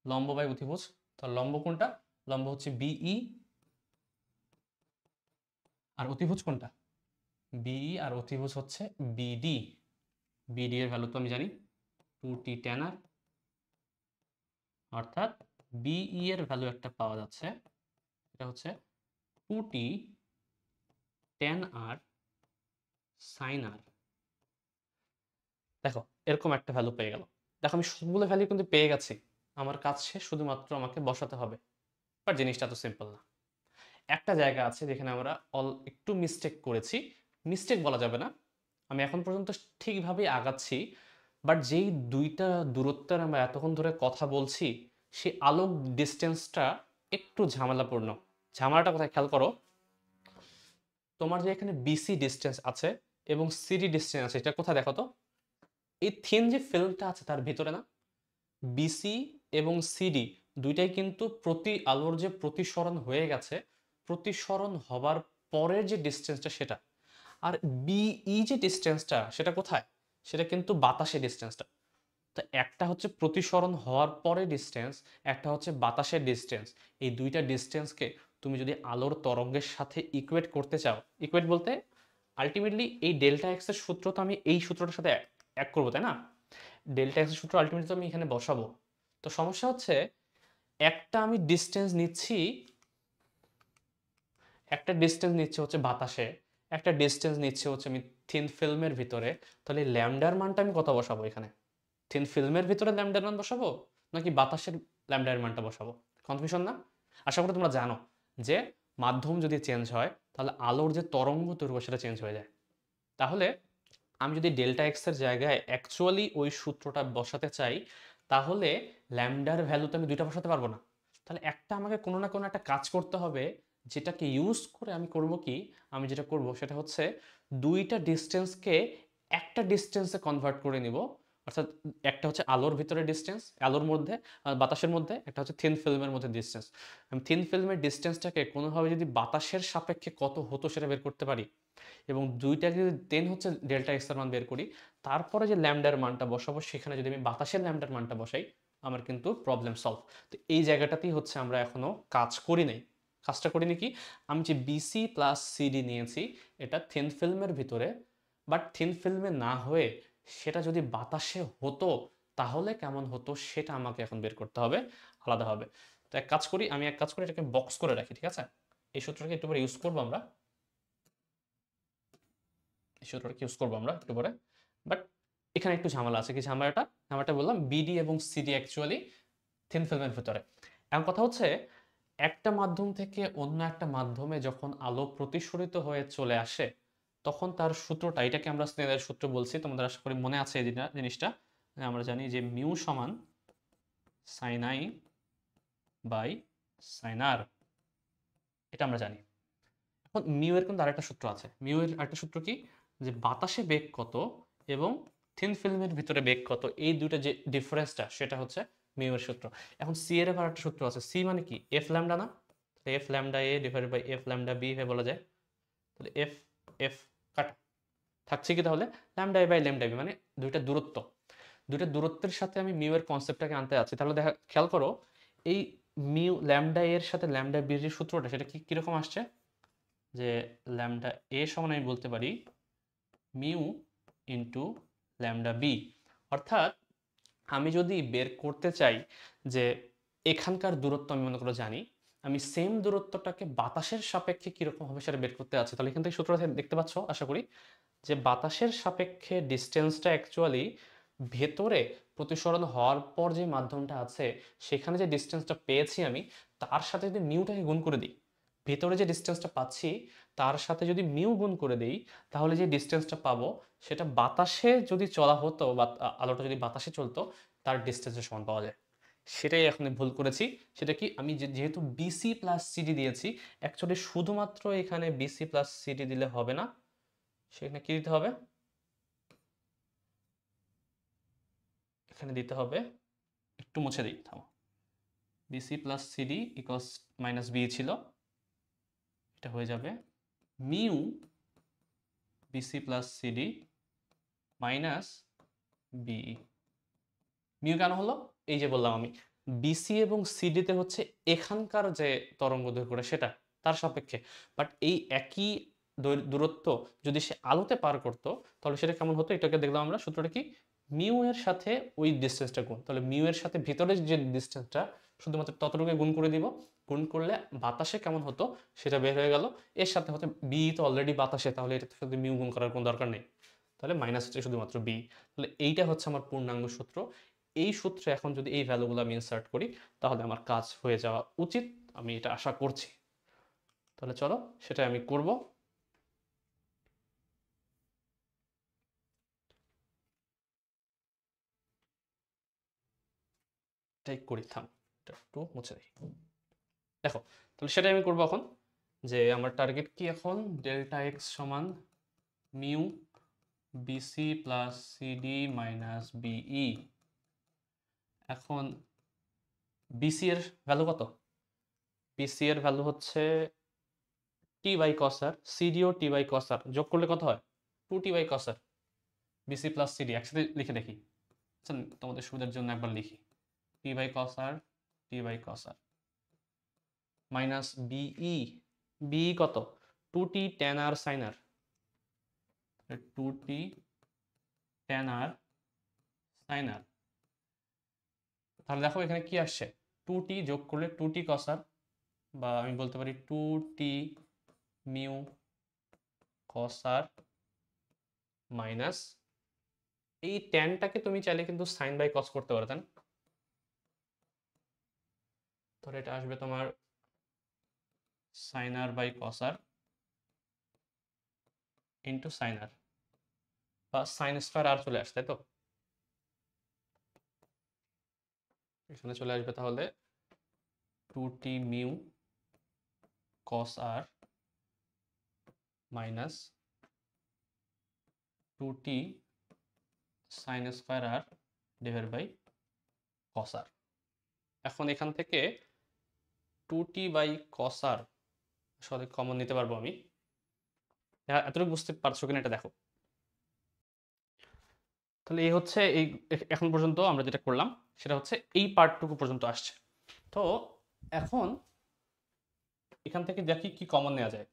লম্ব বাই অতিভুজ। তাহলে লম্ব কোনটা? লম্ব হচ্ছে বিই, আর অতিভুজ কোনটা? বিই আর অতিভুজ হচ্ছে বিডি। বিডি এর ভ্যালু তো আমি জানি 2t tan r, অর্থাৎ বিই এর ভ্যালু একটা পাওয়া যাচ্ছে, এটা হচ্ছে 2t tan r sin r। দেখো এরকম একটা ভ্যালু পেয়ে গেল। দেখো আমি সবগুলো ভ্যালু কিন্তু পেয়ে গেছি, আমার কাজ শেষ, শুধুমাত্র আমাকে বসাতে হবে। বাট জিনিসটা তো সিম্পল না, একটা জায়গা আছে যেখানে আমরা একটু মিস্টেক করেছি। মিস্টেক বলা যাবে না, আমি এখন পর্যন্ত ঠিকভাবেই আগাচ্ছি, বাট যেই দুইটা দূরত্বের আমরা এতক্ষণ ধরে কথা বলছি, সেই আলোক ডিস্টেন্সটা একটু ঝামেলাপূর্ণ। ঝামেলাটা কোথায় খেয়াল করো, তোমার যে এখানে বিসি ডিস্টেন্স আছে এবং সিডি ডিস্টেন্স আছে, এটা কোথায় দেখো তো, এই থিন যে ফিল্মটা আছে তার ভিতরে না, বিসি এবং সিডি দুইটাই কিন্তু প্রতি আলোর যে প্রতিসরণ হয়ে গেছে, প্রতিসরণ হবার পরের যে ডিস্টেন্সটা সেটা। আর বিই যে ডিস্টেন্সটা সেটা কোথায়, সেটা কিন্তু বাতাসের ডিস্টেন্সটা। তো একটা হচ্ছে প্রতিসরণ হওয়ার পরে ডিস্টেন্স, একটা হচ্ছে বাতাসের ডিস্টেন্স। এই দুইটা ডিস্টেন্সকে তুমি যদি আলোর তরঙ্গের সাথে ইকুয়েট করতে চাও, ইকুয়েট বলতে আলটিমেটলি এই ডেল্টা এক্স এর সূত্র তো আমি এই সূত্রটার সাথে এক করবো, তাই না? ডেল্টা এক্স এর সূত্র আলটিমেটলি তো আমি এখানে বসাবো। তো সমস্যা হচ্ছে, একটা আমি ডিস্টেন্স নিচ্ছি, একটা ডিস্টেন্স নিচ্ছে হচ্ছে বাতাসে, একটা ডিস্টেন্স নিচ্ছে হচ্ছে আমি থিন ফিল্মের ভিতরে। তাহলে ল্যামডার মানটা আমি কত বসাবো এখানে? থিন ফিল্মের ভিতরে ল্যামডার মান বসাবো নাকি বাতাসের ল্যামডার মানটা বসাবো? কনফিউশন না? আশা করি তোমরা জানো যে মাধ্যম যদি চেঞ্জ হয় তাহলে আলোর যে তরঙ্গ দৈর্ঘ্য সেটা চেঞ্জ হয়ে যায়। তাহলে আমি যদি ডেল্টা এক্স এর জায়গায় অ্যাকচুয়ালি ওই সূত্রটা বসাতে চাই, তাহলে ল্যামডার ভ্যালু তো আমি দুইটা বসাতে পারবো না। তাহলে একটা আমাকে কোনো না কোনো একটা কাজ করতে হবে, যেটাকে ইউজ করে আমি করব কি, আমি যেটা করব সেটা হচ্ছে দুইটা ডিস্টেন্সকে একটা ডিস্টেন্সে কনভার্ট করে নিব। অর্থাৎ একটা হচ্ছে আলোর ভিতরে ডিস্টেন্স, আলোর মধ্যে বাতাসের মধ্যে, একটা হচ্ছে থিন ফিল্মের মধ্যে ডিস্টেন্স। আমি থিন ফিল্মের ডিস্টেন্সটাকে কোনোভাবে যদি বাতাসের সাপেক্ষে কত হতো সেটা বের করতে পারি, এবং দুইটাকে যদি দেন হচ্ছে ডেল্টা এক্স এর মান বের করি, তারপরে যে ল্যামডার মানটা বসাবো সেখানে যদি আমি বাতাসের ল্যামডার মানটা বসাই, আমার কিন্তু প্রবলেম সলভ। তো এই জায়গাটাতেই হচ্ছে আমরা এখনো কাজ করি নাই। কাজটা করিনি কি, আমি যে বিসি প্লাস সিডি নিয়েছি এটা থিন ফিল্মের ভিতরে, বাট থিন ফিল্মে না হয়ে সেটা যদি বাতাসে হতো তাহলে কেমন হতো সেটা আমাকে এখন বের করতে হবে আলাদাভাবে। তো এক কাজ করি, আমি এক কাজ করি, এটাকে বক্স করে রাখি, ঠিক আছে? এই সূত্রটাকে একটু পরে ইউজ করবো আমরা, এই সূত্রটাকে ইউজ করবো আমরা একটু পরে। বাট এখানে একটু ঝামেলা আছে, কি ঝামেলাটা? ঝামেলাটা বললাম বিডি এবং সিডি অ্যাকচুয়ালি থিন ফিল্মের ভিতরে। এখন কথা হচ্ছে, একটা মাধ্যম থেকে অন্য একটা মাধ্যমে যখন আলো প্রতিসরিত হয়ে চলে আসে, তখন তার সূত্রটা, এটাকে আমরা স্নেলের সূত্র বলছি, তোমাদের আশা করি মনে আছে এই জিনিসটা। আমরা জানি যে মিউ সমান সাইন আই বাই সাইন আর, এটা আমরা জানি। এখন মিউ এর কিন্তু আরেকটা সূত্র আছে, মিউ এর আরেকটা সূত্র কি, যে বাতাসে বেগ কত এবং থিন ফিল্মের ভিতরে বেগ কত, এই দুইটা যে ডিফারেন্সটা সেটা হচ্ছে মিউ এর সূত্র। এখন সি এর আবার একটা সূত্র আছে, সি মানে কি, এফ ল্যামডা না? F lambda A divided by F lambda B হয়ে বলা যায়। তাহলে এফ এফ কাটা থাকছে কি, তাহলে lambda A by lambda B, মানে দুইটা দূরত্ব, দুইটা দূরত্বের সাথে আমি মিউ এর কনসেপ্টটাকে আনতে যাচ্ছি। তাহলে দেখা, খেয়াল করো, এই মিউ ল্যামডা এর সাথে ল্যামডা বির যে সূত্রটা সেটা কি কিরকম আসছে, যে ল্যামডা এ সমান আমি বলতে পারি মিউ ইন্টু ল্যামডা বি। অর্থাৎ আমি যদি বের করতে চাই যে এখানকার দূরত্ব আমি মনে করো জানি, আমি সেম দূরত্বটাকে বাতাসের সাপেক্ষে কীরকম হবে সেটা বের করতে আছে, তাহলে এখান থেকে সূত্রটা দেখতে পাচ্ছ আশা করি, যে বাতাসের সাপেক্ষে ডিস্টেন্সটা অ্যাকচুয়ালি ভেতরে প্রতিসরণ হওয়ার পর যে মাধ্যমটা আছে সেখানে যে ডিস্টেন্সটা পেয়েছি আমি, তার সাথে যদি মিউটাকে গুণ করে দিই, ভেতরে যে ডিস্টেন্সটা পাচ্ছি তার সাথে যদি মিউ গুণ করে দিই, তাহলে যে ডিস্টেন্সটা পাবো সেটা বাতাসে যদি চলা হতো বা আলোটা যদি বাতাসে চলতো তার ডিস্টেন্সের সমান পাওয়া যায়। সেটাই এখন ভুল করেছি। সেটা কি, আমি যেহেতু বিসি প্লাস সিডি দিয়েছি, অ্যাকচুয়ালি শুধুমাত্র এখানে বিসি প্লাস সিডি দিলে হবে না, সেখানে কি দিতে হবে, এখানে দিতে হবে, একটু মুছে দিই, থামো, BC plus CD equals minus B ছিল, এটা হয়ে যাবে mu BC plus CD minus BE. Mu কেন হলো, এই যে বললাম আমি, বিসি এবং সিডিতে হচ্ছে এখানকার যে তরঙ্গ দৈর্ঘ্যটা সেটা তার সাপেক্ষে, বাট এই একই দূরত্ব যদি সে আলোতে পার করতো তাহলে সেটা কেমন হতো, এটাকে দেখলাম আমরা সূত্রটা কি, মিউ এর সাথে ওই ডিস্টেন্সটা গুণ, তাহলে মিউ এর সাথে ভিতরে যে ডিস্টেন্সটা শুধুমাত্র ততটুকু গুণ করে দিব, গুণ করলে বাতাসে কেমন হতো সেটা বের হয়ে গেল, এর সাথে হচ্ছে বি তো অলরেডি বাতাসে, তাহলে এটাতে শুধু মিউ গুণ করার কোনো দরকার নেই, তাহলে মাইনাস হচ্ছে শুধুমাত্র বি। তাহলে এইটা হচ্ছে আমার পূর্ণাঙ্গ সূত্র। এই সূত্রে এখন যদি এই ভ্যালুগুলো আমি ইনসার্ট করি তাহলে আমার কাজ হয়ে যাওয়া উচিত, আমি এটা আশা করছি। তাহলে চলো সেটা আমি করব। এটাই করি, থাম, এটা একটু মুছে দিই। দেখো, তাহলে সেটাই আমি করবো এখন, যে আমার টার্গেট কি এখন, ডেল্টা এক্স সমান mu BC plus CD minus BE. এখন বিসি এর ভ্যালু কত, বিসি এর ভ্যালু হচ্ছে টি বাই কসার, সিডিও টি বাই কসার, যোগ করলে কত হয়, 2t by cos r. BC plus CD একসাথে লিখে দেখি, আচ্ছা তোমাদের সুবিধার জন্য একবার লিখি, T by cos r, T by cos r minus B E, B E কত, 2t tan r sin r, 2t tan r sin r। তাহলে দেখো এখানে কি আসছে, 2t যোগ করলে 2t cos r, বা আমি বলতে পারি 2t mu cos r minus, এই ট্যানটাকে তুমি চাইলে কিন্তু সাইন বাই কস করতে পারো, তাই না, তাহলে এটা আসবে তোমার sine r by cos r into sine r, বা সাইন স্কয়ার আর চলে আসছে, তাই তো, এখানে চলে আসবে তাহলে 2t mu cos r minus 2t sine square r divide by cos r। এখন এখান থেকে 2t বাই cos r আসলে কমন নিতে পারবো আমি, এতটুকু বুঝতে পারছো কিনা এটা দেখো। তাহলে এই হচ্ছে এই এখন পর্যন্ত আমরা যেটা করলাম সেটা হচ্ছে এই পার্টটুকু পর্যন্ত আসছে। তো এখন এখান থেকে দেখি কি কমন নেওয়া যায়।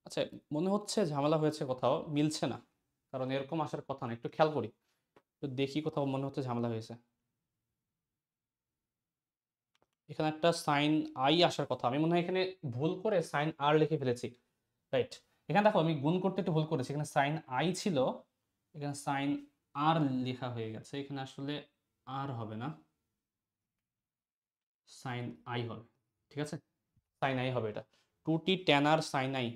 আচ্ছা, মনে হচ্ছে ঝামেলা হয়েছে, কোথাও মিলছে না, কারণ এরকম আসার কথা না, একটু খেয়াল করি, তো দেখি কোথাও মনে হচ্ছে ঝামেলা হয়েছে। এখানে একটা সাইন আই আসার কথা, আমি মনে হয় এখানে ভুল করে সাইন আর লিখে ফেলেছি, রাইট। এখানে দেখো আমি গুণ করতে একটু ভুল করেছি, এখানে সাইন আই ছিল, এখানে সাইন আর লেখা হয়ে গেছে, এখানে আসলে আর হবে না, সাইন আই হবে, ঠিক আছে, সাইন আই হবে, এটা 2t tan r sign I.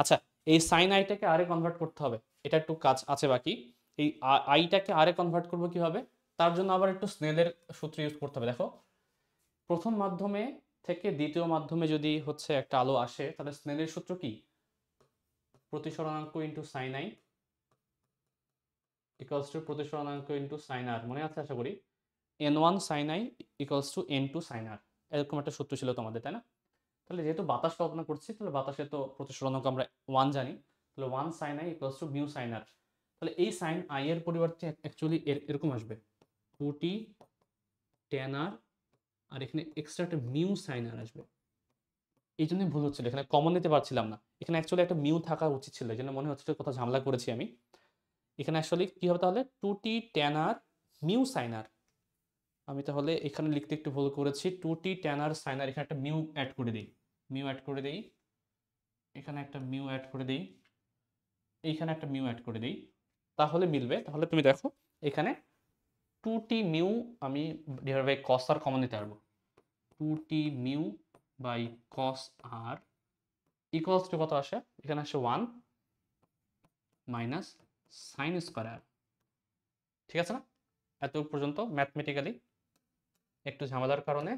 আচ্ছা, এই সাইন আইটাকে আরে কনভার্ট করতে হবে, এটা একটু কাজ আছে বাকি। এই আইটাকে আরে কনভার্ট করবো কিভাবে, তার জন্য আবার একটু স্নেলের সূত্র ইউজ করতে হবে। দেখো, প্রথম মাধ্যমে থেকে দ্বিতীয় মাধ্যমে যদি হচ্ছে একটা আলো আসে তাহলে স্নেলের সূত্র কি, প্রতিসরণাঙ্ক into sine i equals to প্রতিসরণাঙ্ক ইন্টু সাইন আর, মনে আছে আশা করি, n1 sin i equals to n2 sin r, এরকম একটা সূত্র ছিল তোমাদের, তাই না। তাহলে যেহেতু বাতাস কল্পনা করছি, তাহলে বাতাসে তো প্রতিসরণাঙ্ক আমরা 1 জানি, তাহলে 1 sin i equals to mu sine r. তাহলে এই সাইন আই এর পরিবর্তে অ্যাকচুয়ালি এরকম আসবে 2t tan r, আর এখানে এক্সট্রা একটা মিউ সাইন আর আসবে, এই জন্যই ভুল হচ্ছিল, এখানে কমন নিতে পারছিলাম না, এখানে অ্যাকচুয়ালি একটা মিউ থাকা উচিত ছিল, এই জন্য মনে হচ্ছে কোথাও ঝামেলা করেছি আমি। এখানে অ্যাকচুয়ালি কি হবে তাহলে 2t tan r mu sine r, আমি তাহলে এখানে লিখতে একটু ভুল করেছি, 2t tan r sin r, এখানে একটা মিউ অ্যাড করে দিই, মিউ অ্যাড করে দিই, এখানে একটা মিউ অ্যাড করে দিই, এইখানে একটা মিউ অ্যাড করে দিই, তাহলে মিলবে। তাহলে তুমি দেখো এখানে 2t মিউ আমি divide by cos r common নিতে পারবো, 2t mu by cos r equals to কত আসে, এখানে আসে 1 মাইনাস সাইন স্কয়ার আর, ঠিক আছে না, এত পর্যন্ত ম্যাথমেটিক্যালি একটু ঝামেলার কারণে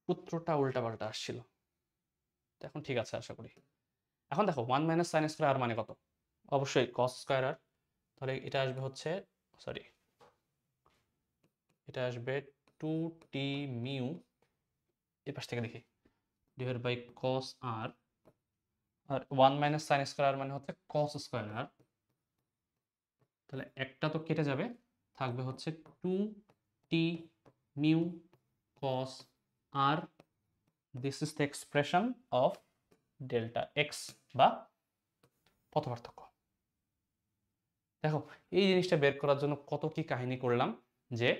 সূত্রটা উল্টাপাল্টা আসছিল, এখন ঠিক আছে আশা করি। এখন দেখো 1 মাইনাস সাইন স্কয়ার আর মানে কত? অবশ্যই কস স্কয়ার আর। তাহলে এটা আসবে হচ্ছে, সরি, এটা আসবে 2t মিউ, এই পাশ থেকে দেখি, ডিভাইড বাই কস আর, আর 1 মাইনাস সাইন স্কয়ার আর মানে হচ্ছে কস স্কয়ার আর। তাহলে একটা তো কেটে যাবে, থাকবে হচ্ছে 2t mu cos r. This is the expression of delta x বা পথ পার্থক্য। দেখো এই জিনিসটা বের করার জন্য কত কি কাহিনী করলাম, যে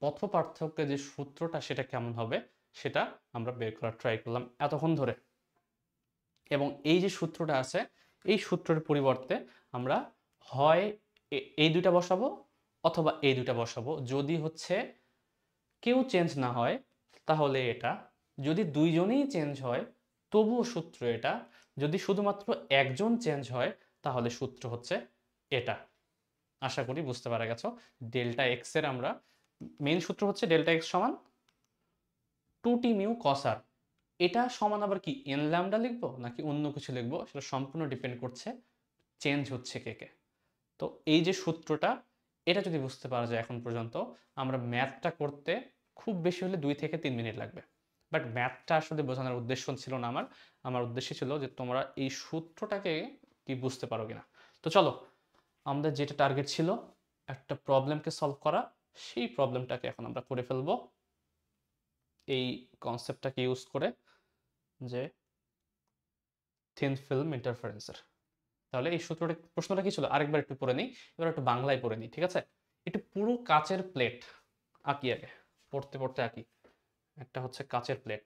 পথ পার্থক্যের যে সূত্রটা সেটা কেমন হবে সেটা আমরা বের করার ট্রাই করলাম এতক্ষণ ধরে। এবং এই যে সূত্রটা আছে, এই সূত্রের পরিবর্তে আমরা হয় এই দুইটা বসাবো অথবা এই দুইটা বসাবো। যদি হচ্ছে কেউ চেঞ্জ না হয় তাহলে এটা, যদি দুইজনেই চেঞ্জ হয় তবুও সূত্র এটা, যদি শুধুমাত্র একজন চেঞ্জ হয় তাহলে সূত্র হচ্ছে এটা। আশা করি বুঝতে পারা গেছো। ডেল্টা এক্স এর আমরা মেইন সূত্র হচ্ছে ডেল্টা এক্স সমান 2t মিউ কস আর। এটা সমান আবার কি এন ল্যামডা লিখবো নাকি অন্য কিছু লিখবো সেটা সম্পূর্ণ ডিপেন্ড করছে চেঞ্জ হচ্ছে কে কে। তো এই যে সূত্রটা, এটা যদি বুঝতে পারা যায় এখন পর্যন্ত, আমরা ম্যাথটা করতে খুব বেশি হলে 2 থেকে 3 মিনিট লাগবে। বাট ম্যাথটা আসলে বোঝানোর উদ্দেশ্য ছিল না আমার, আমার উদ্দেশ্য ছিল যে তোমরা এই সূত্রটাকে কি বুঝতে পারো কিনা। তো চলো, আমাদের যেটা টার্গেট ছিল একটা প্রবলেমকে সলভ করা, সেই প্রবলেমটাকে এখন আমরা করে ফেলবো এই কনসেপ্টটাকে ইউজ করে, যে থিন ফিল্ম ইন্টারফারেন্সের। তাহলে এই সূত্রটা, প্রশ্নটা কি ছিল আরেকবার একটু পড়ে নিই, এবার একটু বাংলায় পড়ে নিই, ঠিক আছে? একটু পুরো কাচের প্লেট আঁকি, আগে পড়তে পড়তে আঁকি। একটা হচ্ছে কাচের প্লেট,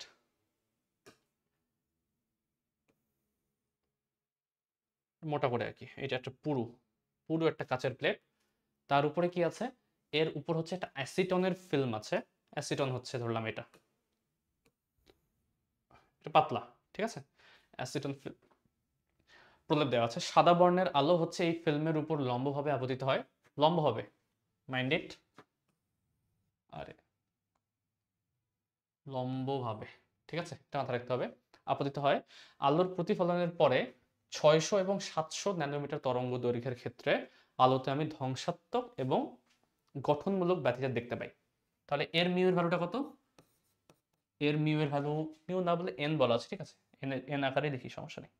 মোটা করে আঁকি। এটা একটা পুরো পুরো একটা কাচের প্লেট, তার উপরে কি আছে, এর উপর হচ্ছে একটা অ্যাসিটনের ফিল্ম আছে। অ্যাসিটন হচ্ছে ধরলাম এটা, এটা পাতলা, ঠিক আছে? অ্যাসিটন প্রলেপ দেওয়া আছে। সাদা বর্ণের আলো হচ্ছে এই ফিল্মের উপর লম্বভাবে আপতিত হয়, লম্বভাবে, মাইন্ড ইট, আরে লম্বভাবে, ঠিক আছে, এটা মাথায় রাখতে হবে, আপতিত হয়। আলোর প্রতিফলনের পরে 600 এবং 700 ন্যানোমিটার তরঙ্গ দৈর্ঘ্যের ক্ষেত্রে আলোতে আমি ধ্বংসাত্মক এবং গঠনমূলক ব্যতিচাপ দেখতে পাই। তাহলে এর মিউ এর ভ্যালুটা কত? এর মিউ এর ভ্যালু, মিউ না বলে এন বলা আছে, ঠিক আছে, এন আকারে লিখি, সমস্যা নেই।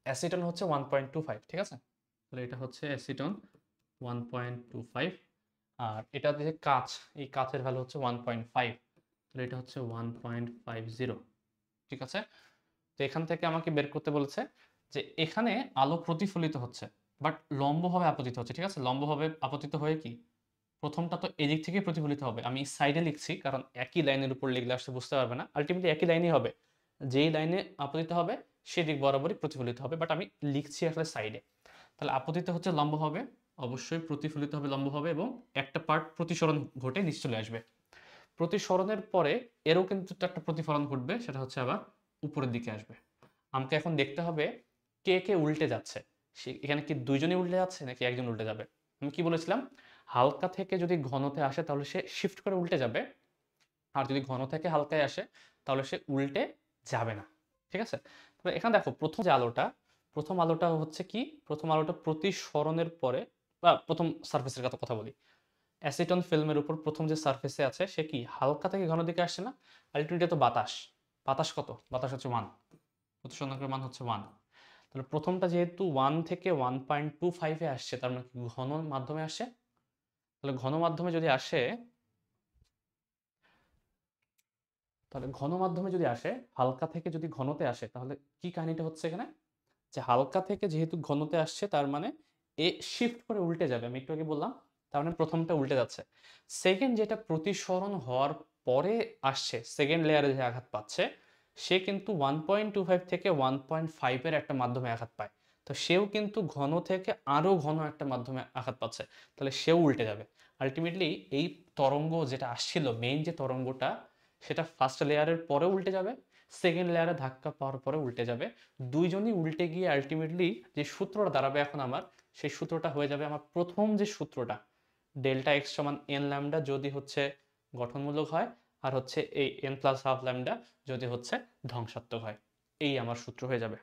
অ্যাসিটন হচ্ছে 1.25, ঠিক আছে? তাহলে এটা হচ্ছে অ্যাসিটন 1.25, আর এটা যে কাঁচ, এই কাঁচের ভ্যালু হচ্ছে 1.5, তাহলে এটা হচ্ছে 1.50, ঠিক আছে? তো এখান থেকে আমাকে বের করতে বলেছে যে এখানে আলো প্রতিফলিত হচ্ছে বাট লম্বভাবে আপতিত হচ্ছে, ঠিক আছে? লম্বভাবে আপতিত হয়ে কি, প্রথমটা তো এদিক থেকে প্রতিফলিত হবে, আমি সাইডে লিখছি কারণ একই লাইনের উপর লিখলে আসলে বুঝতে পারবে না, আলটিমেটলি একই লাইনই হবে, যেই লাইনে আপতিত হবে সেদিক বরাবরই প্রতিফলিত হবে, বাট আমি লিখছি আসলে সাইডে। তাহলে আপতিত হচ্ছে লম্ব হবে, অবশ্যই প্রতিফলিত হবে লম্ব হবে, এবং একটা পার্ট প্রতিসরণ ঘটে নিচে চলে আসবে। প্রতিসরণের পরে এরও কিন্তু একটা প্রতিফলন ঘটবে, সেটা হচ্ছে আবার উপরের দিকে আসবে। আমাকে এখন দেখতে হবে কে কে উল্টে যাচ্ছে, এখানে কি দুইজনই উল্টে যাচ্ছে নাকি একজন উল্টে যাবে। আমি কি বলেছিলাম, হালকা থেকে যদি ঘনতে আসে তাহলে সে শিফট করে উল্টে যাবে, আর যদি ঘন থেকে হালকায় আসে তাহলে সে উল্টে যাবে না, ঠিক আছে? তবে এখানে দেখো প্রথম যে আলোটা, প্রথম আলোটা হচ্ছে কি, প্রথম আলোটা প্রতিসরণের পরে, বা প্রথম সার্ফেসের কথা বলি, অ্যাসিটন ফিল্মের উপর প্রথম যে সারফেসে আছে সে কি হালকা থেকে ঘন দিকে আসছে না, আলটিমেটলি তো বাতাস, বাতাস কত, বাতাস হচ্ছে 1, প্রতিসরণের মান হচ্ছে 1। তাহলে প্রথমটা যেহেতু 1 থেকে 1.25-এ আসছে, তার মানে কি ঘন মাধ্যমে আসে, তাহলে ঘন মাধ্যমে যদি আসে, তাহলে ঘন মাধ্যমে যদি আসে, হালকা থেকে যদি ঘনতে আসে, তাহলে কি কাহিনীটা হচ্ছে এখানে, যে হালকা থেকে যেহেতু ঘনতে আসছে তার মানে এ শিফট করে উল্টে যাবে, আমি একটু আগে বললাম, তার মানে প্রথমটা উল্টে যাচ্ছে। সেকেন্ড যেটা প্রতিসরণ হওয়ার পরে আসছে, সেকেন্ড লেয়ারে যে আঘাত পাচ্ছে, সে কিন্তু 1.25 থেকে 1.5-এর একটা মাধ্যমে আঘাত পায়, তো সেও কিন্তু ঘন থেকে আরো ঘন একটা মাধ্যমে আঘাত পাচ্ছে, তাহলে সেও উল্টে যাবে। আলটিমেটলি এই তরঙ্গ যেটা আসছিল, মেইন যে তরঙ্গটা, সেটা ফার্স্ট লেয়ারের পরে উল্টে যাবে, সেকেন্ড লেয়ারে ধাক্কা পাওয়ার পরে উল্টে যাবে, দুইজনই উল্টে গিয়ে আলটিমেটলি যে সূত্রটা দাঁড়াবে এখন আমার, সেই সূত্রটা হয়ে যাবে আমার প্রথম যে সূত্রটা, ডেল্টা এক্স সমান এন ল্যামডা যদি হচ্ছে গঠনমূলক হয়, আর হচ্ছে এই এন প্লাস হাফ ল্যামডা যদি হচ্ছে ধ্বংসাত্মক হয়। এই আমার সূত্র হয়ে যাবে।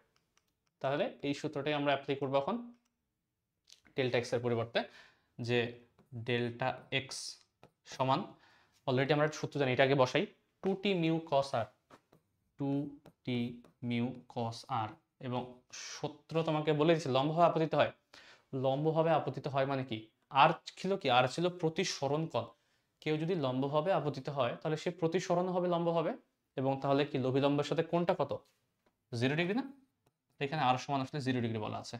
তাহলে এই সূত্রটাই আমরা অ্যাপ্লাই করবো এখন ডেল্টা এক্স এর পরিবর্তে, যে ডেল্টা এক্স সমান, অলরেডি আমরা সূত্র জানি, এটা আগে বসাই, 2t মিউ কস আর, 2t মিউ কস আর, এবং সূত্র তোমাকে বলে দিচ্ছি লম্বভাবে আপতিত হয়। লম্বভাবে আপতিত হয় মানে কি, আর ছিল কি, আর ছিল প্রতিসরণ কোণ। কেউ যদি লম্বভাবে আপতিত হয় তাহলে সে প্রতিসরণ হবে লম্বভাবে, এবং তাহলে কি লম্বের সাথে কোণটা কত, 0 ডিগ্রি না? এখানে আর সমান আসলে 0 ডিগ্রি বলা আছে।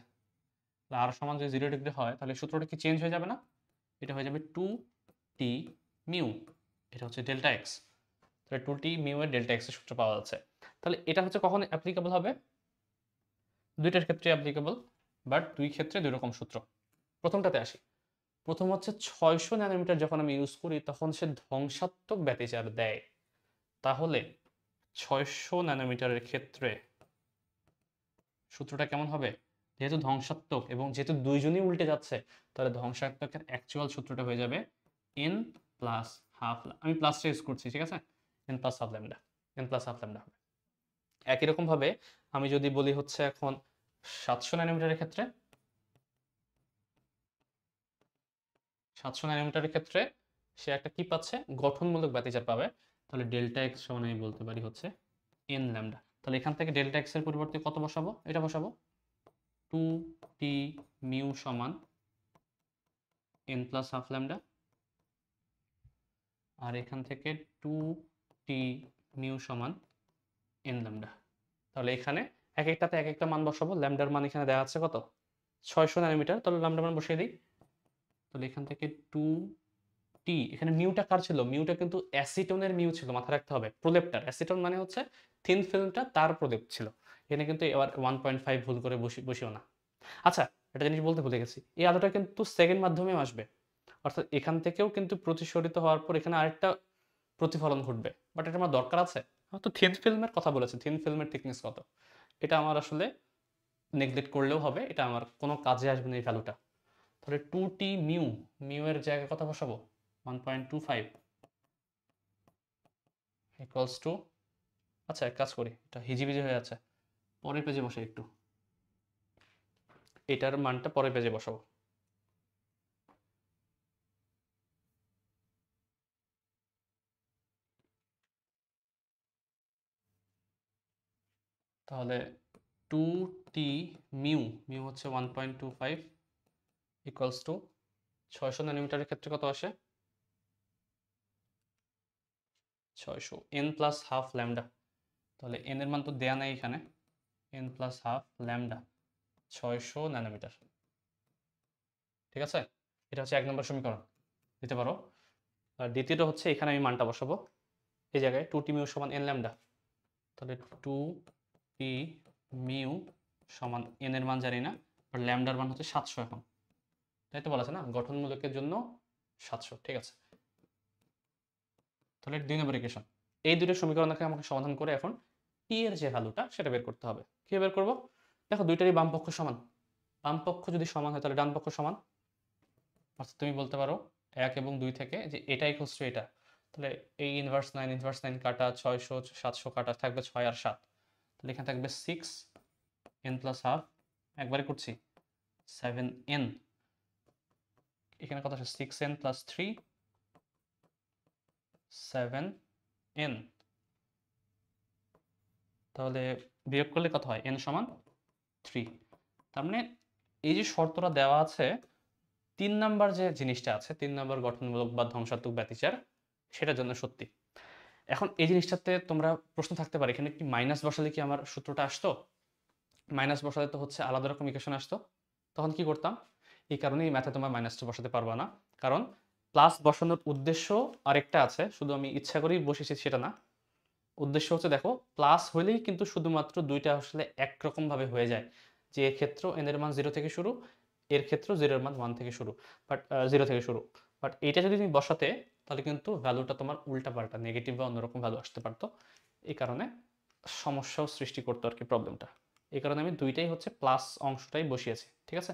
আর সমান যদি 0 ডিগ্রি হয় তাহলে সূত্রটা কি চেঞ্জ হয়ে যাবে না? এটা হয়ে যাবে 2t মিউ, এটা হচ্ছে ডেল্টা এক্স। তাহলে 2t মিউ এর ডেল্টা এক্স এর সূত্র পাওয়া যাচ্ছে। তাহলে এটা হচ্ছে কখন অ্যাপ্লিকেবল হবে? দুইটার ক্ষেত্রে অ্যাপ্লিকেবল, বাট দুই ক্ষেত্রে দুই রকম সূত্র। প্রথমটাতে আসি। প্রথম হচ্ছে 600 ন্যানোমিটার যখন আমি ইউজ করি তখন সে ধ্বংসাত্মক ব্যতিচার দেয়। তাহলে 600 ন্যানোমিটারের ক্ষেত্রে সূত্রটা কেমন হবে? যেহেতু ধ্বংসাত্মক এবং যেহেতু দুইজনই উল্টে যাচ্ছে, তাহলে ধ্বংসাত্মকের অ্যাকচুয়াল সূত্রটা হয়ে যাবে n প্লাস হাফ, আমি প্লাসটা ইউজ করছি, ঠিক আছে, n plus half lambda, n plus half lambda হবে। একই রকম ভাবে আমি যদি বলি হচ্ছে এখন 700 ন্যানোমিটারের ক্ষেত্রে, 700 ন্যানোমিটারের ক্ষেত্রে সে একটা কি পাচ্ছে, গঠনমূলক ব্যতিচার পাবে। তাহলে ডেল্টা এক্স সমান আমি বলতে পারি হচ্ছে n ল্যামডা। তাহলে এখান থেকে ডেল্টা এক্স এর পরিবর্তে কত বসাবো? এটা বসাবো 2t মিউ সমান n প্লাস হাফ ল্যামডা, আর এখান থেকে 2t মিউ সমান n ল্যামডা। তাহলে এখানে এক একটাতে এক একটা মান বসাবো। ল্যামডার মান এখানে দেওয়া আছে কত, 600 ন্যানোমিটার, তাহলে ল্যামডার মান বসিয়ে দিই। তাহলে এখান থেকে 2t, এখানে মিউটা কার ছিল? মিউটা কিন্তু অ্যাসিটনের মিউ ছিল, মাথায় রাখতে হবে। প্রলেপটার, অ্যাসিটন মানে হচ্ছে থিন ফিল্মটা, তার প্রলেপ ছিল। এখানে কিন্তু এবার 1.5 ভুল করে বসিও না। আচ্ছা, একটা জিনিস বলতে ভুলে গেছি, এই আলোটা কিন্তু সেকেন্ড মাধ্যমেও আসবে, অর্থাৎ এখান থেকেও কিন্তু প্রতিসরিত হওয়ার পর এখানে আরেকটা প্রতিফলন ঘটবে। বাট এটা আমার দরকার আছে? আমার তো থিন ফিল্মের কথা বলেছে, থিন ফিল্মের থিকনেস কত, এটা আমার আসলে নেগলেক্ট করলেও হবে, এটা আমার কোনো কাজে আসবে না এই ভ্যালুটা। তাহলে 2t মিউ, মিউ এর জায়গায় কথা বসাবো 1.25 ইকুয়ালস টু, আচ্ছা এক কাজ করি, এটা হিজিবিজি হয়ে আছে, পরের পেজে বসে একটু, এটার মানটা পরের পেজে বসাবো। তাহলে 2t মিউ, মিউ হচ্ছে 1.25 ইকুয়ালস টু 600 ন্যানোমিটারের ক্ষেত্রে কত আসে, 600 n প্লাস হাফ ল্যামডা। তাহলে n এর মান তো দেয়া নাই এখানে, n plus half lambda 600 nanometre, ঠিক আছে? এটা হচ্ছে 1 নম্বর সমীকরণ, দিতে পারো। আর দ্বিতীয়টা হচ্ছে এখানে আমি মানটা বসাবো এই জায়গায়, 2t মিউ সমান n ল্যামডা। তাহলে 2t মিউ সমান n এর মান জানি না, আর ল্যামডার মান হচ্ছে 700 এখন, তাই তো বলা আছে না, গঠনমূলকের জন্য 700, ঠিক আছে। তাহলে 2 নম্বর ইকুয়েশন, এই দুটো সমীকরণকে আমাকে সমাধান করে এখন টি এর যে ভ্যালুটা সেটা বের করতে হবে। কি বের করব? দেখো দুইটারই বাম পক্ষ সমান, বাম পক্ষ যদি সমান হয় তাহলে ডান পক্ষ সমান, অর্থাৎ তুমি বলতে পারো 1 এবং 2 থেকে যে এটা ইকুয়ালস টু এটা। তাহলে এই ইনভার্স 9 কাটা, 600 700 কাটা, থাকবে 6 আর 7, তাহলে এখানে থাকবে 6 n প্লাস হাফ, একবারে করছি 7n, এখানে কত আছে 6n প্লাস 3 7n, তাহলে বিয়োগ করলে কত হয়, n সমান 3। তার মানে এই যে শর্তটা দেওয়া আছে, 3 নাম্বার যে জিনিসটা আছে, 3 নাম্বার গঠনমূলক বা ধ্বংসাত্মক ব্যতিচার, সেটার জন্য সত্যি। এখন এই জিনিসটাতে তোমরা প্রশ্ন থাকতে পারে, এখানে কি মাইনাস বসালে কি আমার সূত্রটা আসতো? মাইনাস বসালে তো হচ্ছে আলাদা রকম ইকুয়েশন আসতো, তখন কি করতাম? এই কারণেই ম্যাথে তোমরা মাইনাসটা বসাতে পারবা না, কারণ প্লাস বসানোর উদ্দেশ্য আরেকটা আছে, শুধু আমি ইচ্ছা করেই বসেছি সেটা না। উদ্দেশ্য হচ্ছে দেখো, প্লাস হলেই কিন্তু শুধুমাত্র দুইটা আসলে একরকম ভাবে হয়ে যায়, যে এর ক্ষেত্রেও n এর মান 0 থেকে শুরু, এর ক্ষেত্রেও 0 এর মান 1 থেকে শুরু, বাট 0 থেকে শুরু। বাট এইটা যদি তুমি বসাতে, তাহলে কিন্তু ভ্যালুটা তোমার উল্টা পাল্টা নেগেটিভ বা অন্যরকম ভ্যালু আসতে পারতো, এই কারণে সমস্যাও সৃষ্টি করতো আর কি প্রবলেমটা। এই কারণে আমি দুইটাই হচ্ছে প্লাস অংশটাই বসিয়েছি, ঠিক আছে।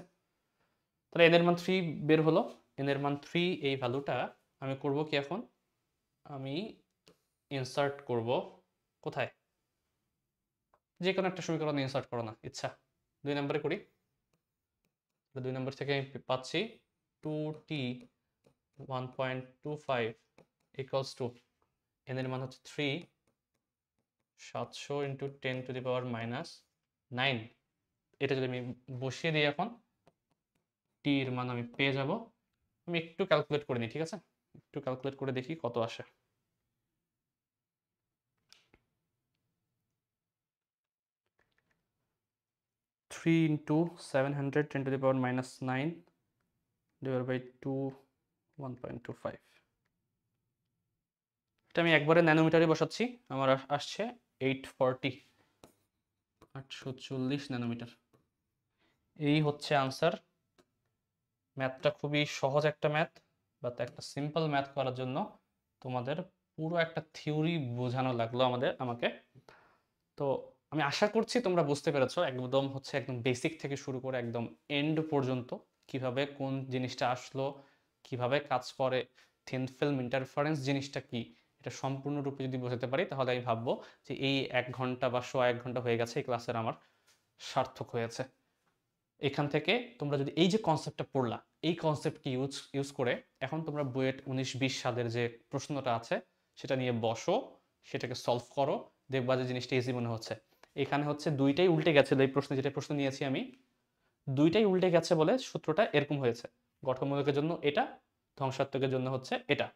তাহলে n এর মান 3 বের হলো, n এর মান 3, এই ভ্যালুটা আমি করব কি এখন, আমি ইনসার্ট করব কোথায়, যে কোনো একটা সমীকরণ ইনসার্ট করো না, ইচ্ছা। 2 নম্বরে করি। 2 নম্বর থেকে আমি পাচ্ছি 2t 1.25 ইকুয়ালস টু n এর মান হচ্ছে 3 700 into 10 to the power minus 9। এটা যদি আমি বসিয়ে দিই এখন, t এর মান আমি পেয়ে যাব। আমি একটু ক্যালকুলেট করে নিই, ঠিক আছে? একটু ক্যালকুলেট করে দেখি কত আসে। 3 into 700 10 to the power minus 9 divide by 2 1.25। এটা আমি একবারে ন্যানোমিটারে বসাচ্ছি। আমার আসছে 840 ন্যানোমিটার। এই হচ্ছে আনসার। ম্যাথটা খুবই সহজ একটা ম্যাথ, বাট একটা সিম্পল ম্যাথ করার জন্য তোমাদের পুরো একটা থিওরি বোঝানো লাগলো আমাকে। তো আমি আশা করছি তোমরা বুঝতে পেরেছো, একদম বেসিক থেকে শুরু করে একদম এন্ড পর্যন্ত কিভাবে কোন জিনিসটা আসলো, কিভাবে কাজ করে, থিন ফিল্ম ইন্টারফারেন্স জিনিসটা কি, এটা সম্পূর্ণরূপে যদি বোঝাতে পারি তাহলে আমি ভাববো যে এই 1 ঘন্টা বা 1.5 ঘন্টা হয়ে গেছে এই ক্লাসের আমার সার্থক হয়েছে। এখান থেকে তোমরা যদি এই যে কনসেপ্টটা পড়লা, এই কনসেপ্টকে ইউজ করে এখন তোমরা বুয়েট 19-20 সালের যে প্রশ্নটা আছে সেটা নিয়ে বসো, সেটাকে সলভ করো, দেখবা যে জিনিসটা ইজি মনে হচ্ছে। এখানে হচ্ছে দুইটাই উল্টে গেছে, এই প্রশ্নে যেটা প্রশ্ন নিয়েছি আমি, দুইটাই উল্টে গেছে বলে সূত্রটা এরকম হয়েছে। গঠনমূলকের জন্য এটা, ধ্বংসাত্মকের জন্য হচ্ছে এটা,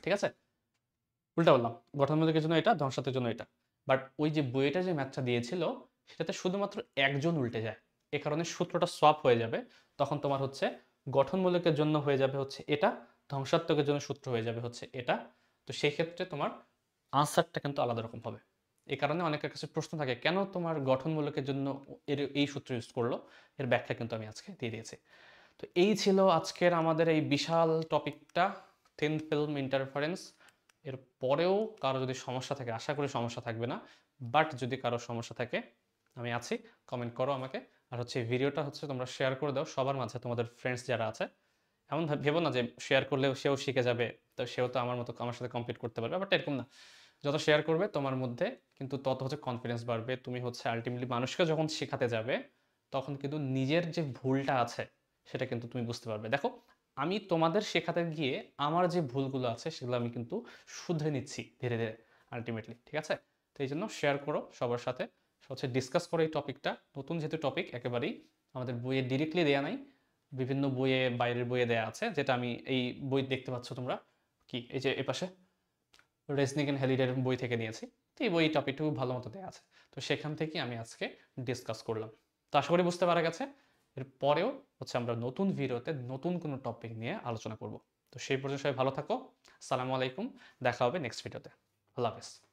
ঠিক আছে? উল্টা বললাম, গঠনমূলকের জন্য এটা, ধ্বংসাত্মকের জন্য এটা। বাট ওই যে বইটা যে ম্যাথটা দিয়েছিল সেটাতে শুধুমাত্র একজন উল্টে যায়, এ কারণে সূত্রটা সোয়াপ হয়ে যাবে। তখন তোমার হচ্ছে গঠনমূলকের জন্য হয়ে যাবে হচ্ছে এটা, ধ্বংসাত্মকের জন্য সূত্র হয়ে যাবে হচ্ছে এটা। তো সেই ক্ষেত্রে তোমার আনসারটা কিন্তু আলাদা রকম হবে। এই কারণে অনেকের কাছে প্রশ্ন থাকে কেন তোমার গঠনমূলকের জন্য এই সূত্র ইউজ করলো, এর ব্যাখ্যা কিন্তু আমি আজকে দিয়ে দিয়েছি। তো এই ছিল আজকের আমাদের এই বিশাল টপিকটা, থিন ফিল্ম ইন্টারফারেন্স। এর পরেও কারো যদি সমস্যা থাকে, আশা করি সমস্যা থাকবে না, বাট যদি কারো সমস্যা থাকে আমি আছি, কমেন্ট করো আমাকে। আর হচ্ছে ভিডিওটা হচ্ছে তোমরা শেয়ার করে দাও সবার মাঝে, তোমাদের ফ্রেন্ডস যারা আছে। এমন ভেবো না যে শেয়ার করলেও সেও শিখে যাবে, তো সেও তো আমার সাথে কমপ্লিট করতে পারবে, বাট এরকম না। যত শেয়ার করবে তোমার মধ্যে কিন্তু তত হচ্ছে কনফিডেন্স বাড়বে। তুমি হচ্ছে আলটিমেটলি মানুষকে যখন শেখাতে যাবে তখন কিন্তু নিজের যে ভুলটা আছে সেটা কিন্তু তুমি বুঝতে পারবে। দেখো, আমি তোমাদের শেখাতে গিয়ে আমার যে ভুলগুলো আছে সেগুলো আমি কিন্তু শুধরে নিচ্ছি ধীরে ধীরে আলটিমেটলি, ঠিক আছে? তো এই জন্য শেয়ার করো সবার সাথে, হচ্ছে ডিসকাস করো এই টপিকটা। নতুন যেহেতু টপিক, একেবারেই আমাদের বইয়ে ডিরেক্টলি দেয়া নাই, বিভিন্ন বইয়ে, বাইরের বইয়ে দেয়া আছে, যেটা আমি এই বই দেখতে পাচ্ছ তোমরা, কি এই যে এপাশে রেজনিক এন্ড হেলিডের বই থেকে নিয়েছি। তো এই বই টপিকটুকু ভালো মতো দেওয়া আছে, তো সেখান থেকে আমি আজকে ডিসকাস করলাম। তো আশা করি বুঝতে পারা গেছে। এর পরেও হচ্ছে আমরা নতুন ভিডিওতে নতুন কোনো টপিক নিয়ে আলোচনা করব। তো সেই পর্যন্ত সবাই ভালো থাকো। আসসালামু আলাইকুম, দেখা হবে নেক্সট ভিডিওতে। আল্লাহ হাফেজ।